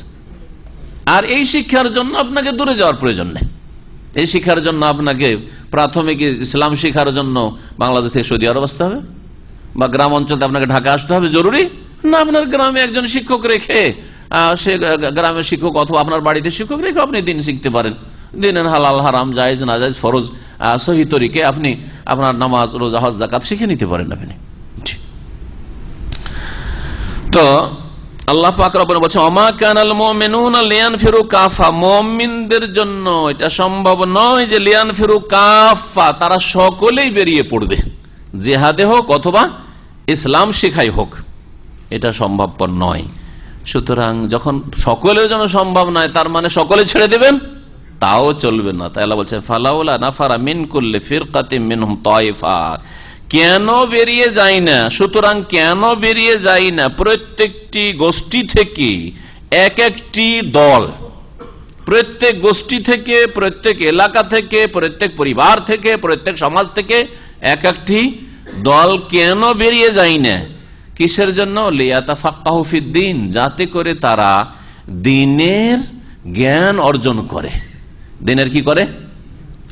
S4: আর এই শিক্ষার জন্য আপনাকে দূরে যাওয়ার প্রয়োজন নেই। এই শিক্ষার জন্য আপনাকে প্রাথমিক ইসলাম শিক্ষার জন্য বাংলাদেশ থেকে সৌদি আরব আসতে হবে, বা গ্রাম অঞ্চলে আপনাকে ঢাকা আসতে হবে, জরুরি না। আপনার গ্রামে একজন শিক্ষক রেখে, সে গ্রামের শিক্ষক অথবা আপনার বাড়িতে শিক্ষক রেখে আপনি দিন শিখতে পারেন। দিনের হালাল হারাম, জায়েজ নাজায়েজ, ফরজ, সহি তরিকে আপনি আপনার নামাজ, রোজা, হজ, যাকাত শিখে নিতে পারেন আপনি। তো আল্লাহ পাক রব্বুল বলেন ওমা কানাল মুমিনুনা লিয়ানফিরু কাফা, মুমিনদের জন্য এটা সম্ভব নয় যে লিয়ানফিরু কাফা, তারা সকলেই বেরিয়ে পড়বে, জিহাদে হোক অথবা ইসলাম শিখাই হোক, এটা সম্ভবপর নয়। সুতরাং যখন সকলের জন্য সম্ভব নয়, তার মানে সকলে ছেড়ে দেবেন, তাও চলবে না। তাই আল্লাহ বলছেন ফালাউলা নাফারা মিন কুল্লি ফিরকাতিন মিনহুম তায়ফা, কেন বেরিয়ে যায় না? সুতরাং কেন বেরিয়ে যায় না? প্রত্যেকটি গোষ্ঠী থেকে এক একটি দল, প্রত্যেক গোষ্ঠী থেকে, প্রত্যেক এলাকা থেকে, প্রত্যেক পরিবার থেকে, প্রত্যেক সমাজ থেকে এক একটি দল কেন বেরিয়ে যায় না? কিসের জন্য? লিয়াতাফাক্কাহু ফিদ-দীন, যাতে করে তারা দিনের জ্ঞান অর্জন করে। দিনের কি করে?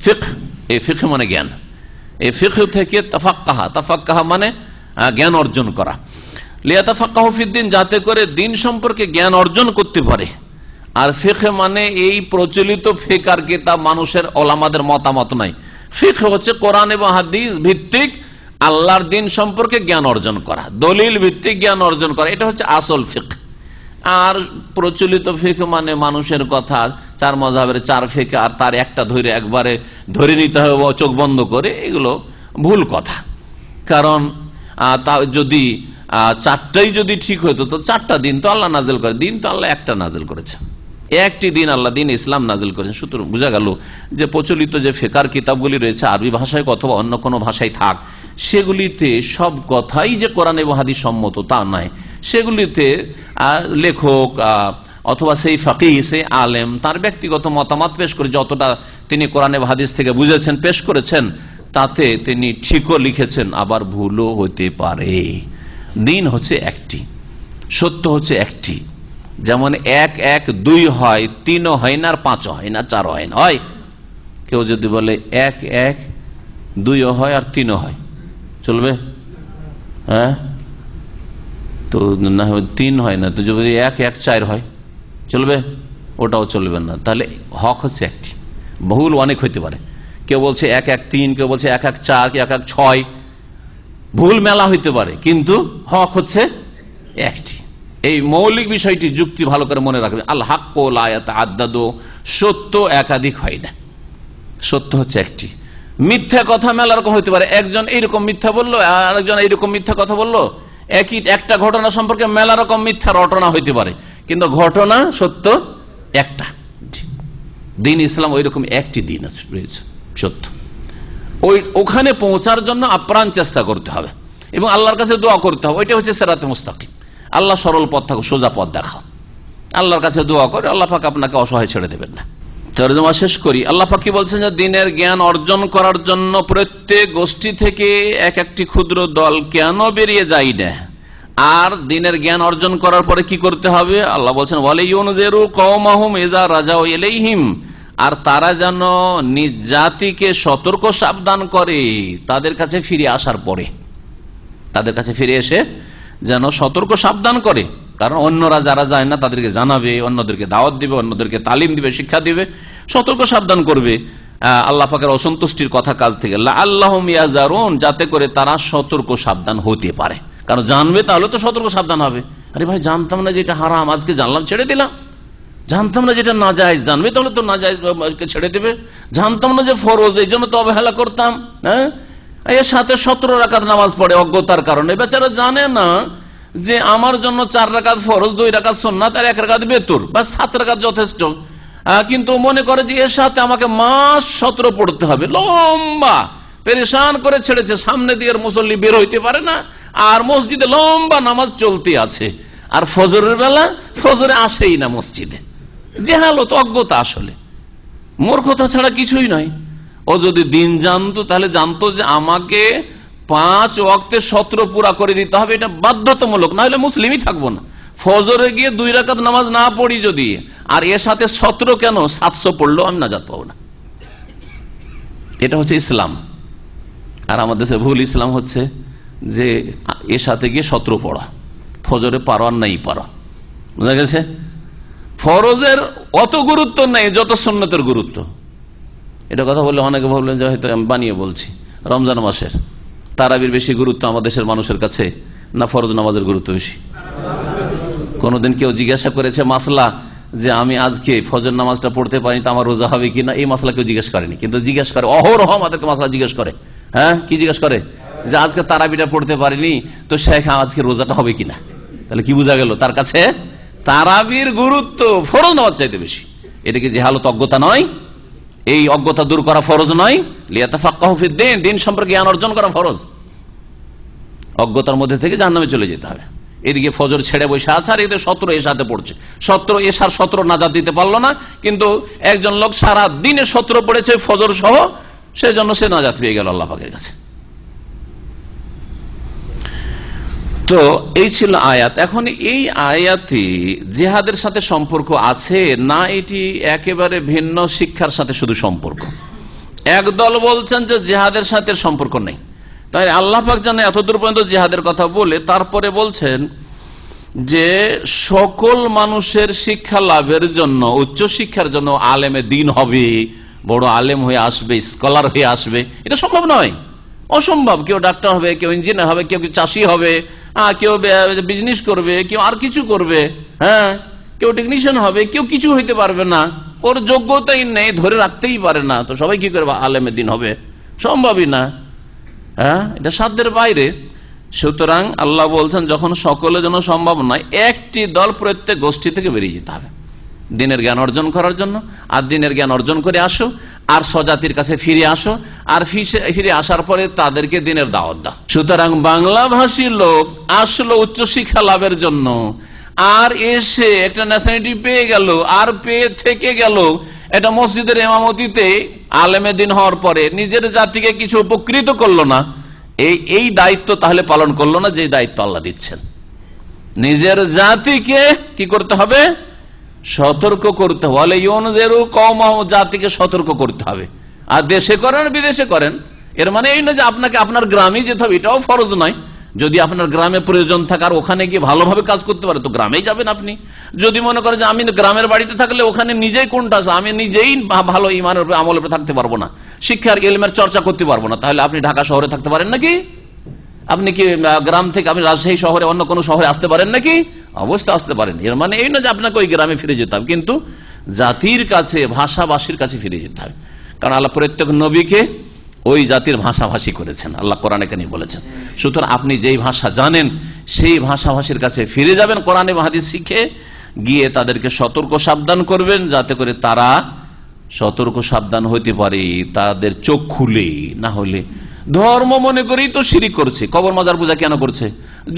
S4: ফিকহ, এই ফিকহ মানে জ্ঞান। এই ফিকহ থেকে তাফাক্কাহা মানে জ্ঞান অর্জন করা। লিয়াতাফাক্কাহু ফিদ্দিন, যাতে করে দিন সম্পর্কে জ্ঞান অর্জন করতে পারে। আর ফিকহ মানে এই প্রচলিত ফিকহ কিতাব, মানুষের ওলামাদের মতামত নাই। ফিকহ হচ্ছে কোরআন এবং হাদিস ভিত্তিক আল্লাহর দিন সম্পর্কে জ্ঞান অর্জন করা, দলিল ভিত্তিক জ্ঞান অর্জন করা, এটা হচ্ছে আসল ফিকহ। আর প্রচলিত ফিকহ মানে মানুষের কথা, 4 মাযহাবের 4 ফিকহ, আর তার একটা ধরে একবারে ধরে নিতে হবে চোখ বন্ধ করে, এগুলো ভুল কথা। কারণ যদি 4টাই যদি ঠিক হতো তো 4টা দিন তো আল্লাহ নাজিল করে, দিন তো আল্লাহ একটা নাজিল করেছে, একটি দিন আল্লাহ দিন ইসলাম নাজিল করেছেন। সুতরাং বোঝা গেল যে প্রচলিত যে ফিকহের কিতাবগুলি রয়েছে আরবি ভাষায় অথবা অন্য কোনো ভাষায় থাক, সেগুলিতে সব কথাই যে কোরআন এবং হাদিস সম্মত তা নয়। সেগুলিতে লেখক অথবা সেই ফাকিহ, সেই আলেম তার ব্যক্তিগত মতামত পেশ করে, যতটা তিনি কোরআন এবং হাদিস থেকে বুঝেছেন পেশ করেছেন, তাতে তিনি ঠিকও লিখেছেন, আবার ভুলও হতে পারে। দিন হচ্ছে একটি, সত্য হচ্ছে একটি। যেমন 1 1 2 হয়, 3 হয় না, আর 5 হয় না, 4 হয় না। হয় কেউ যদি বলে 1 1 2 হয় আর 3 হয়, চলবে? হ্যাঁ, তো না 3 হয় না, তো যদি 1 1 4 হয় চলবে? ওটাও চলবে না। তাহলে হক হচ্ছে একটি, ভুল অনেক হইতে পারে। কেউ বলছে 1 1 3, কেউ বলছে 1 1 4, 1 1 6, ভুল মেলা হইতে পারে, কিন্তু হক হচ্ছে একটি। এই মৌলিক বিষয়টি যুক্তি ভালো করে মনে রাখবেন। আল হাক্কু লা ইয়াতাআদ্দাদু, সত্য একাধিক হয় না, সত্য হচ্ছে একটি। মিথ্যা কথা মেলা রকম হইতে পারে, একজন এইরকম মিথ্যা বললো, আর একজন এইরকম মিথ্যা কথা বললো, একটা ঘটনা সম্পর্কে মেলা রকম মিথ্যা রটনা হইতে পারে, কিন্তু ঘটনা সত্য একটা। দিন ইসলাম ওই রকম একটি দিন রয়েছে, সত্য। ওখানে পৌঁছার জন্য আপ্রাণ চেষ্টা করতে হবে এবং আল্লাহর কাছে দোয়া করতে হবে। ওইটা হচ্ছে সিরাতে মুস্তাকিম। আল্লাহ সরল পথ থাকো, সোজা পথ দেখাও। আল্লাহর কাছে দোয়া করে, আল্লাহ পাক আপনাকে অসহায় ছেড়ে দেবেন না। তরজমা শেষ করি। আল্লাহ পাক কি বলছেন, যে দিনের জ্ঞান অর্জন করার জন্য প্রত্যেক গোষ্ঠী থেকে এক একটি ক্ষুদ্র দল কেন বেরিয়ে যায় না, আর দিনের জ্ঞান অর্জন করার পরে কি করতে হবে? আল্লাহ বলছেন ওয়ালিয়ুনজিরু কওমাহুম ইযা রাজাউ ইলাইহিম, আর তারা যেন নিজ জাতিকে সতর্ক সাবধান করে তাদের কাছে ফিরে আসার পরে, তাদের কাছে ফিরে এসে যেন সতর্ক সাবধান করে। কারণ অন্যরা যারা যায় না তাদেরকে জানাবে, অন্যদেরকে দাওয়াত দিবে, অন্যদেরকে তালিম দিবে, শিক্ষা দিবে, সতর্ক সাবধান করবে আল্লাহ পাকের অসন্তুষ্টির কথা কাজ থেকে। লাআল্লাহুম ইয়াযারুন, যাতে করে তারা সতর্ক সাবধান হতে পারে। কারণ জানবে তাহলে তো সতর্ক সাবধান হবে। আরে ভাই, জানতাম না যেটা হারাম, আজকে জানলাম ছেড়ে দিলাম। জানতাম না যেটা নাজায়েজ, জানবে তাহলে তো নাজায়েজকে ছেড়ে দেবে। জানতাম না যে ফরজ, এই জন্য তো অবহেলা করতাম। হ্যাঁ, এর সাথে 17 রাকাত নামাজ পড়ে অজ্ঞতার কারণে। বেচারা জানে না যে আমার জন্য 4 রাকাত ফরজ, 2 রাকাত সুন্নাত আর 1 রাকাত বেতুর, বা 7 রাকাত যথেষ্ট। কিন্তু মনে করে যে এর সাথে আমাকে মাস 17 পড়তে হবে, লম্বা পেরেশান করে ছেড়েছে। সামনে দিকের মুসল্লি বের হইতে পারে না, আর মসজিদে লম্বা নামাজ চলতে আছে, আর ফজরের বেলা ফজরে আসেই না মসজিদে। জেহালত, অজ্ঞতা, আসলে মূর্খতা ছাড়া কিছুই নয়। ও যদি দিন জানতো তাহলে জানতো যে আমাকে 5 ওয়াক্তে 17 পুরা করে দিতে হবে, এটা বাধ্যতামূলক, না হলে মুসলিমই থাকবো না। ফজরে গিয়ে 2 রাকাত নামাজ না পড়ি যদি, আর এর সাথে 17 কেন 700 পড়লেও আমি নাজাত পাবো না। এটা হচ্ছে ইসলাম। আর আমাদের দেশে ভুল ইসলাম হচ্ছে যে এর সাথে গিয়ে 17 পড়া, ফজরে পারো আর নাই পারো। বুঝা গেছে? ফরজের অত গুরুত্ব নেই যত সুন্নতের গুরুত্ব। এটা কথা বললে অনেকে ভাবলেন যে হয়তো আমি বানিয়ে বলছি। রমজান মাসের তারাবির বেশি গুরুত্ব আমাদের দেশের মানুষের কাছে, না ফরজ নামাজের গুরুত্ব বেশি? কোনদিন কেউ জিজ্ঞাসা করেছে মাসলা যে আমি আজকে ফজর নামাজটা পড়তে পারি তো আমার রোজা হবে কিনা? এই মাসলা কেউ জিজ্ঞেস করেনি, কিন্তু জিজ্ঞেস করে অহরহ আমাদেরকে মাসলা জিজ্ঞেস করে। হ্যাঁ, কি জিজ্ঞেস করে? যে আজকে তারাবিটা পড়তে পারিনি তো শেখ আজকে রোজাটা হবে কিনা? তাহলে কি বোঝা গেল? তার কাছে তারাবির গুরুত্ব ফরজ নামাজ চাইতে বেশি। এটা কি জেহালত, অজ্ঞতা নয়? এই অজ্ঞতা দূর করা ফরজ নয়? লিয়াতাফাক্কাহু ফিদ্দীন, দিন সম্পর্কে জ্ঞান অর্জন করা ফরজ। অজ্ঞতার মধ্যে থেকে জাহান্নামে চলে যেতে হবে। এদিকে ফজর ছেড়ে বসে আছে, আর এদিকে 17 এর সাথে পড়ছে। 17 এশার 17 নাজাত দিতে পারলো না, কিন্তু একজন লোক সারা দিনে 17 পড়েছে ফজর সহ, সেজন্য সে নাজাত পেয়ে গেল আল্লাহ পাকের কাছে। তো এই ছিল আয়াত। এখন এই আয়াতে জিহাদের সাথে সম্পর্ক আছে না এটি একেবারে ভিন্ন শিক্ষার সাথে শুধু সম্পর্ক? একদল বলছেন যে জিহাদের সাথে সম্পর্ক নেই। তাই আল্লাহ পাক জানে এতদূর পর্যন্ত জিহাদের কথা বলে তারপরে বলছেন যে সকল মানুষের শিক্ষা লাভের জন্য, উচ্চ শিক্ষার জন্য আলেমে দিন হবে, বড় আলেম হয়ে আসবে, স্কলার হয়ে আসবে, এটা সম্ভব নয়, অসম্ভব। কেউ ডাক্তার হবে, কেউ ইঞ্জিনিয়ার হবে, কেউ চাষি হবে, কেউ বিজনেস করবে, কেউ আর কিছু করবে, হ্যাঁ, কেউ টেকনিশিয়ান হবে, কেউ কিছু হইতে পারবে না, ওর যোগ্যতাই নেই, ধরে রাখতেই পারে না, তো সবাই কি করবে আলেমে দিন হবে? সম্ভবই না, হ্যাঁ, এটা সাধ্যের বাইরে। সুতরাং আল্লাহ বলছেন যখন সকলের জন্য সম্ভব নয়, একটি দল প্রত্যেক গোষ্ঠী থেকে বেরিয়ে যেতে হবে দিনের জ্ঞান অর্জন করার জন্য। আর দিনের জ্ঞান অর্জন করে আসো, আর স্বজাতির কাছে ফিরে আসো, আর ফিরে আসার পরে তাদেরকে দিনের দাওয়াত দাও। সুতরাং বাংলা ভাষী লোক আসলো উচ্চশিক্ষা লাভের জন্য, আর এসে একটা ন্যাশনালিটি পেয়ে গেল, আর পেয়ে থেকে গেল এটা মসজিদের ইমামতিতে আলেমে দিন হওয়ার পরে নিজের জাতিকে কিছু উপকৃত করলো না, এই দায়িত্ব তাহলে পালন করলো না যে দায়িত্ব আল্লাহ দিচ্ছেন। নিজের জাতিকে কি করতে হবে? সতর্ক করতে হবে, জাতিকে সতর্ক করতে হবে। আর দেশে করেন বিদেশে করেন, এর মানে এই নয় যে আপনাকে আপনার গ্রামে যেতে হবে, এটাও ফরজ নয়। যদি আপনার গ্রামে প্রয়োজন থাকে আর ওখানে গিয়ে ভালোভাবে কাজ করতে পারে তো গ্রামেই যাবেন আপনি। যদি মনে করেন যে আমি গ্রামের বাড়িতে থাকলে ওখানে নিজেই কোনটা আছে, আমি নিজেই ভালো ইমানের উপরে আমলের উপরে থাকতে পারবো না, শিক্ষার ইলমের চর্চা করতে পারবো না, তাহলে আপনি ঢাকা শহরে থাকতে পারেন নাকি? আপনি কি গ্রাম থেকে আপনি রাজশাহী শহরে অন্য কোনো শহরে আসতে পারেন নাকি? অবশ্যই আসতে পারেন। এর মানে এই না যে আপনাকে ওই গ্রামে ফিরে যেতে হবে, কিন্তু জাতির কাছে, ভাষাভাষীর কাছে ফিরে যেতে হবে। কারণ আল্লাহ প্রত্যেক নবীকে ওই জাতির ভাষাভাষী করেছেন, আল্লাহ কোরআনে কারিমে বলেছেন। সুতরাং আপনি যেই ভাষা জানেন সেই ভাষাভাষীর কাছে ফিরে যাবেন, কোরআন এবং হাদিস শিখে গিয়ে তাদেরকে সতর্ক সাবধান করবেন, যাতে করে তারা সতর্ক সাবধান হইতে পারে, তাদের চোখ খুলে। না হলে ধর্ম মনে করেই তো শিরিক করছে, কবর মাজার পূজা কেন করছে?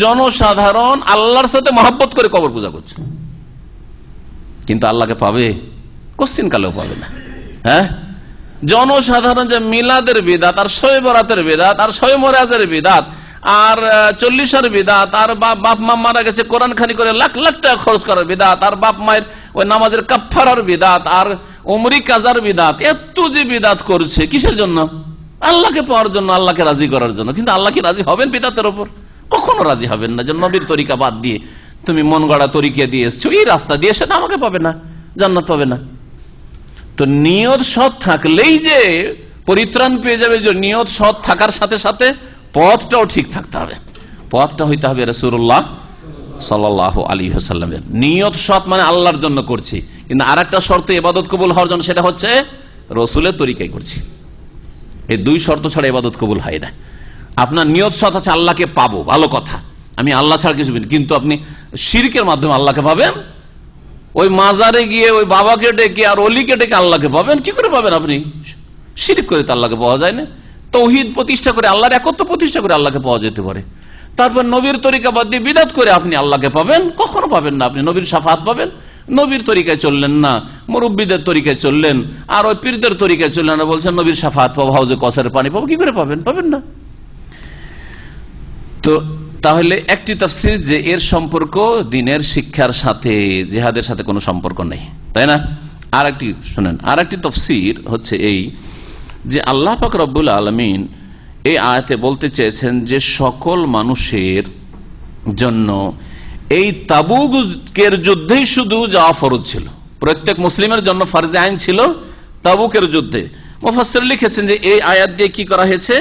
S4: জনসাধারণ আল্লাহর সাথে মহব্বত করে কবর পূজা করছে, কিন্তু আল্লাহকে পাবে? কোশ্চিন কালেও পাবে না। হ্যাঁ, জনসাধারণ যে মিলাদের বিদাত, আর শবে বরাতের বিদাত, আর শবে মেরাজের বিদাত, আর 40 বিদাত, আর বাপ মা মারা গেছে কোরআন খানি করে লাখ লাখ টাকা খরচ করার বিদাত, আর বাপ মায়ের ওই নামাজের কাফফারার বিদাত, আর উমরি কাজার বিদাত, এত যে বিদাত করছে কিসের জন্য? আল্লাহকে পাওয়ার জন্য, আল্লাহকে রাজি করার জন্য। কিন্তু আল্লাহ কি রাজি হবেন বিদাতের ওপর? কখনো রাজি হবেন না। যে নবীর তরিকা বাদ দিয়ে তুমি মন গড়া তরিকা দিয়ে এসছো, এই রাস্তা দিয়ে সেটা আমাকে পাবে না, জান্নাত পাবে না। তো নিয়ত সৎ থাকলেই যে পরিত্রাণ পেয়ে যাবে, যে নিয়ত সৎ থাকার সাথে সাথে পথটাও ঠিক থাকতে হবে। পথটা হইতে হবে রাসূলুল্লাহ সাল্লাল্লাহু আলাইহি ওয়াসাল্লামের। নিয়ত সৎ মানে আল্লাহর জন্য করছি, কিন্তু আরেকটা শর্ত ইবাদত কবুল হওয়ার জন্য, সেটা হচ্ছে রসুলের তরিকায় করছি। এই দুই শর্ত ছাড়া ইবাদত কবুল হয় না। আপনার নিয়ত সৎ আছে আল্লাহকে পাবো, ভালো কথা, আমি আল্লাহ ছাড়া কিছু, কিন্তু আপনি শিরকের মাধ্যমে আল্লাহকে পাবেন, ওই মাজারে গিয়ে ওই বাবাকে ডেকে আর অলিকে ডেকে আল্লাহকে পাবেন, কি করে পাবেন? আপনি শিরক করে তো আল্লাহকে পাওয়া যায় না। তাওহীদ প্রতিষ্ঠা করে, আল্লাহর একত্ব প্রতিষ্ঠা করে আল্লাহকে পাওয়া যেতে পারে। তারপর নবীর তরিকা বাদ দিয়ে বিদআত করে আপনি আল্লাহকে পাবেন? কখনো পাবেন না। আপনি নবীর শাফাত পাবেন, নবীর তরিকায় চললেন না, মুরব্বীদের তরিকায় চললেন, আর ওই পীরদের তরিকায় চললেন না, বলছেন নবীর শাফাত পাবো, হাউজে কসারের পানি পাবো, কি করে পাবেন? পাবেন না। তো তাহলে একটি তাফসীর যে এর সম্পর্ক দিনের শিক্ষার সাথে, জিহাদের সাথে কোনো সম্পর্ক নেই, তাই না? আর একটি শুনেন, আর একটি তাফসীর হচ্ছে এই যে আল্লাহ পাক রব্বুল আলামিন এই আয়াতে বলতে চেয়েছেন যে সকল মানুষের জন্য এই তাবুকের যুদ্ধেই শুধু যাওয়া ফরজ ছিল, প্রত্যেক মুসলিমের জন্য ফরজে আইন ছিল তাবুকের যুদ্ধে। মুফাসসির লিখেছেন যে এই আয়াত দিয়ে কি করা হয়েছে?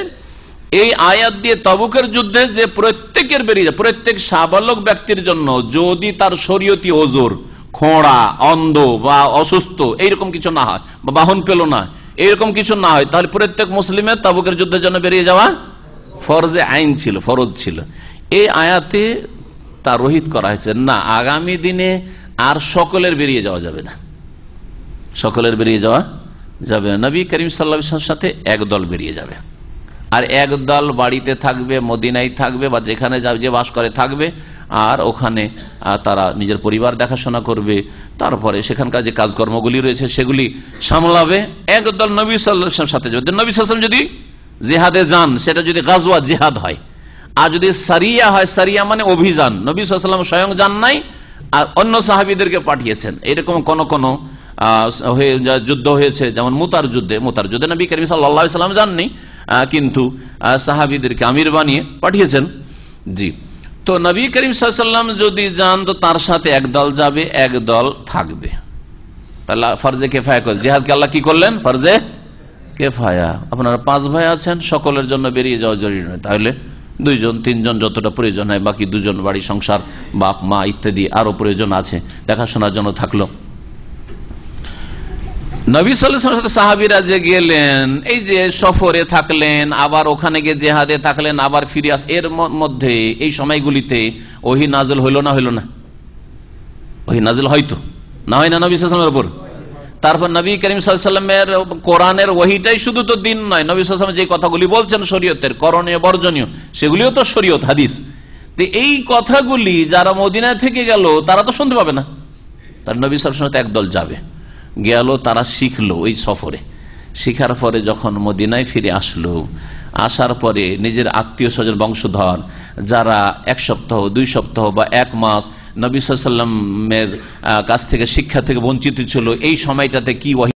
S4: এই আয়াত দিয়ে তাবুকের যুদ্ধে যে প্রত্যেকের বেরিয়ে যায়, প্রত্যেক সাবালক ব্যক্তির জন্য যদি তার শরীয়তি ওজর, খোঁড়া, অন্ধ বা অসুস্থ এইরকম কিছু না হয়, বা বাহন পেল না, এইরকম কিছু না হয়, তাহলে প্রত্যেক মুসলিমের তাবুকের যুদ্ধের জন্য বেরিয়ে যাওয়া ফরজে আইন ছিল, ফরজ ছিল। এই আয়াতে তা রহিত করা হয়েছে না, আগামী দিনে আর সকলের বেরিয়ে যাওয়া যাবে না, সকলের বেরিয়ে যাওয়া যাবে না। নবী করিম সাল্লাল্লাহু আলাইহি ওয়াসাল্লামের সাথে একদল বেরিয়ে যাবে, আর একদল বাড়িতে থাকবে, মদিনায় থাকবে বা যেখানে যে বাস করে থাকবে, আর ওখানে তারা নিজের পরিবার দেখাশোনা করবে, তারপরে সেখানকার যে কাজকর্মগুলি রয়েছে সেগুলি সামলাবে। একদল নবী সাল্লাল্লাহু আলাইহি ওয়াসাল্লামের সাথে যাবে। নবী সাল্লাল্লাহু আলাইহি ওয়াসাল্লাম যদি জিহাদে যান, সেটা যদি গাজওয়া জিহাদ হয়, আর যদি সারিয়া হয়, সারিয়া মানে অভিযান, নবী সাল্লাল্লাহু আলাইহি ওয়াসাল্লাম স্বয়ং যান নাই, আর অন্য সাহাবীদেরকে পাঠিয়েছেন, এরকম কোন কোন যুদ্ধ হয়েছে, যেমন মুতার যুদ্ধে নবী করিম সাল্লাল্লাহু আলাইহি ওয়াসাল্লাম যাননি, কিন্তু সাহাবীদেরকে আমির বানিয়ে পাঠিয়েছেন। জি, তো নবী করিম সাল্লাল্লাহু আলাইহি ওয়াসাল্লাম যদি যান তো তার সাথে একদল যাবে, একদল থাকবে। তাহলে ফরজে কেফায়া করে জিহাদকে আল্লাহ কি করলেন? ফরজে কেফায়া। আপনারা 5 ভাই আছেন, সকলের জন্য বেরিয়ে যাওয়া জরুরি নয়, তাহলে 2 জন 3 জন যতটা প্রয়োজন হয়, বাকি 2 জন বাড়ি সংসার, বাপ মা ইত্যাদি আরো প্রয়োজন আছে, দেখাশোনার জন্য থাকলো। নবী সাল্লাল্লাহু আলাইহি ওয়াসাল্লাম সাহাবীরা যে গেলেন, এই যে সফরে থাকলেন, আবার ওখানে গিয়ে জিহাদে থাকলেন, আবার ফিরে এর মধ্যে এই সময়গুলিতে ওহী নাযিল হইল না? ওহী নাযিল হয়তো না, হয় না নবী সাল্লাল্লাহু আলাইহি ওয়াসাল্লামের উপর? তারপর নবী করিম সাল্লাল্লাহু আলাইহি ওয়াসাল্লামের কোরআনের ওহীটাই শুধু তো দিন নয়, নবী সাল্লাল্লাহু আলাইহি ওয়াসাল্লাম যে কথাগুলি বলছেন শরীয়তের, করণীয় বর্জনীয়, সেগুলিও তো শরীয়ত হাদিস। তো এই কথাগুলি যারা মদিনা থেকে গেল তারা তো শুনতে পাবে না। তার নবী সাল্লাল্লাহু আলাইহি ওয়াসাল্লাম একদল যাবে, গেল, তারা শিখলো ওই সফরে। শিখার পরে যখন মদিনায় ফিরে আসলো, আসার পরে নিজের আত্মীয় স্বজন বংশধর যারা 1 সপ্তাহ 2 সপ্তাহ বা 1 মাস নবী সাল্লাল্লাহু আলাইহি ওয়াসাল্লামের কাছ থেকে শিক্ষা থেকে বঞ্চিত ছিল, এই সময়টাতে কি ওহী,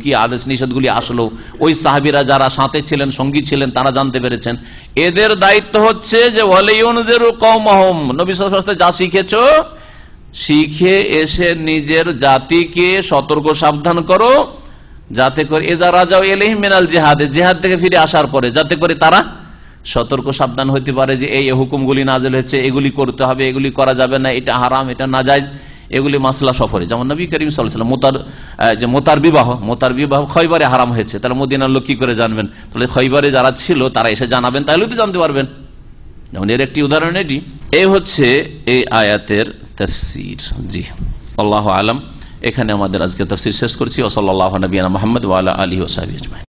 S4: কি আদেশ নিষেধগুলি আসলো, ওই সাহাবীরা যারা সাথে ছিলেন, সঙ্গী ছিলেন, তারা জানতে পেরেছেন। এদের দায়িত্ব হচ্ছে যে ওয়ালিউনজিরু কওমাহুম, নবী সাল্লাল্লাহু আলাইহি ওয়াসাল্লাম যা শিখেছো, শিখে এসে নিজের জাতিকে সতর্ক সাবধান করো, যাতে করে এজা রাজাউ ইলাইহিম মিনাল জিহাদ, জিহাদ থেকে ফিরে আসার পরে যাতে করে তারা সতর্ক সাবধান হতে পারে যে এই হুকুমগুলি নাযিল হয়েছে, এগুলি করতে হবে, এগুলি করা যাবে না, এটা হারাম, এটা নাজায়েজ, এগুলি মাসলা সফরে। যেমন নবী করিম সাল্লাল্লাহু আলাইহি ওয়াসাল্লাম মোতার বিবাহ খয়বারে হারাম হয়েছে, তাহলে মদিনার লোক কি করে জানবেন? তাহলে খয়বারে যারা ছিল তারা এসে জানাবেন, তাহলে তো জানতে পারবেন। যেমন এর একটি উদাহরণ এটি। এই হচ্ছে এই আয়াতের তাফসীর। জি, আল্লাহু আ'লাম। এখানে আমাদের আজকে তাফসীর শেষ করছি। ওয়া সাল্লাল্লাহু আলা নবিয়িনা মুহাম্মদ ওয়া আলা আলিহি ওয়া সাহবিহি আজমাইন।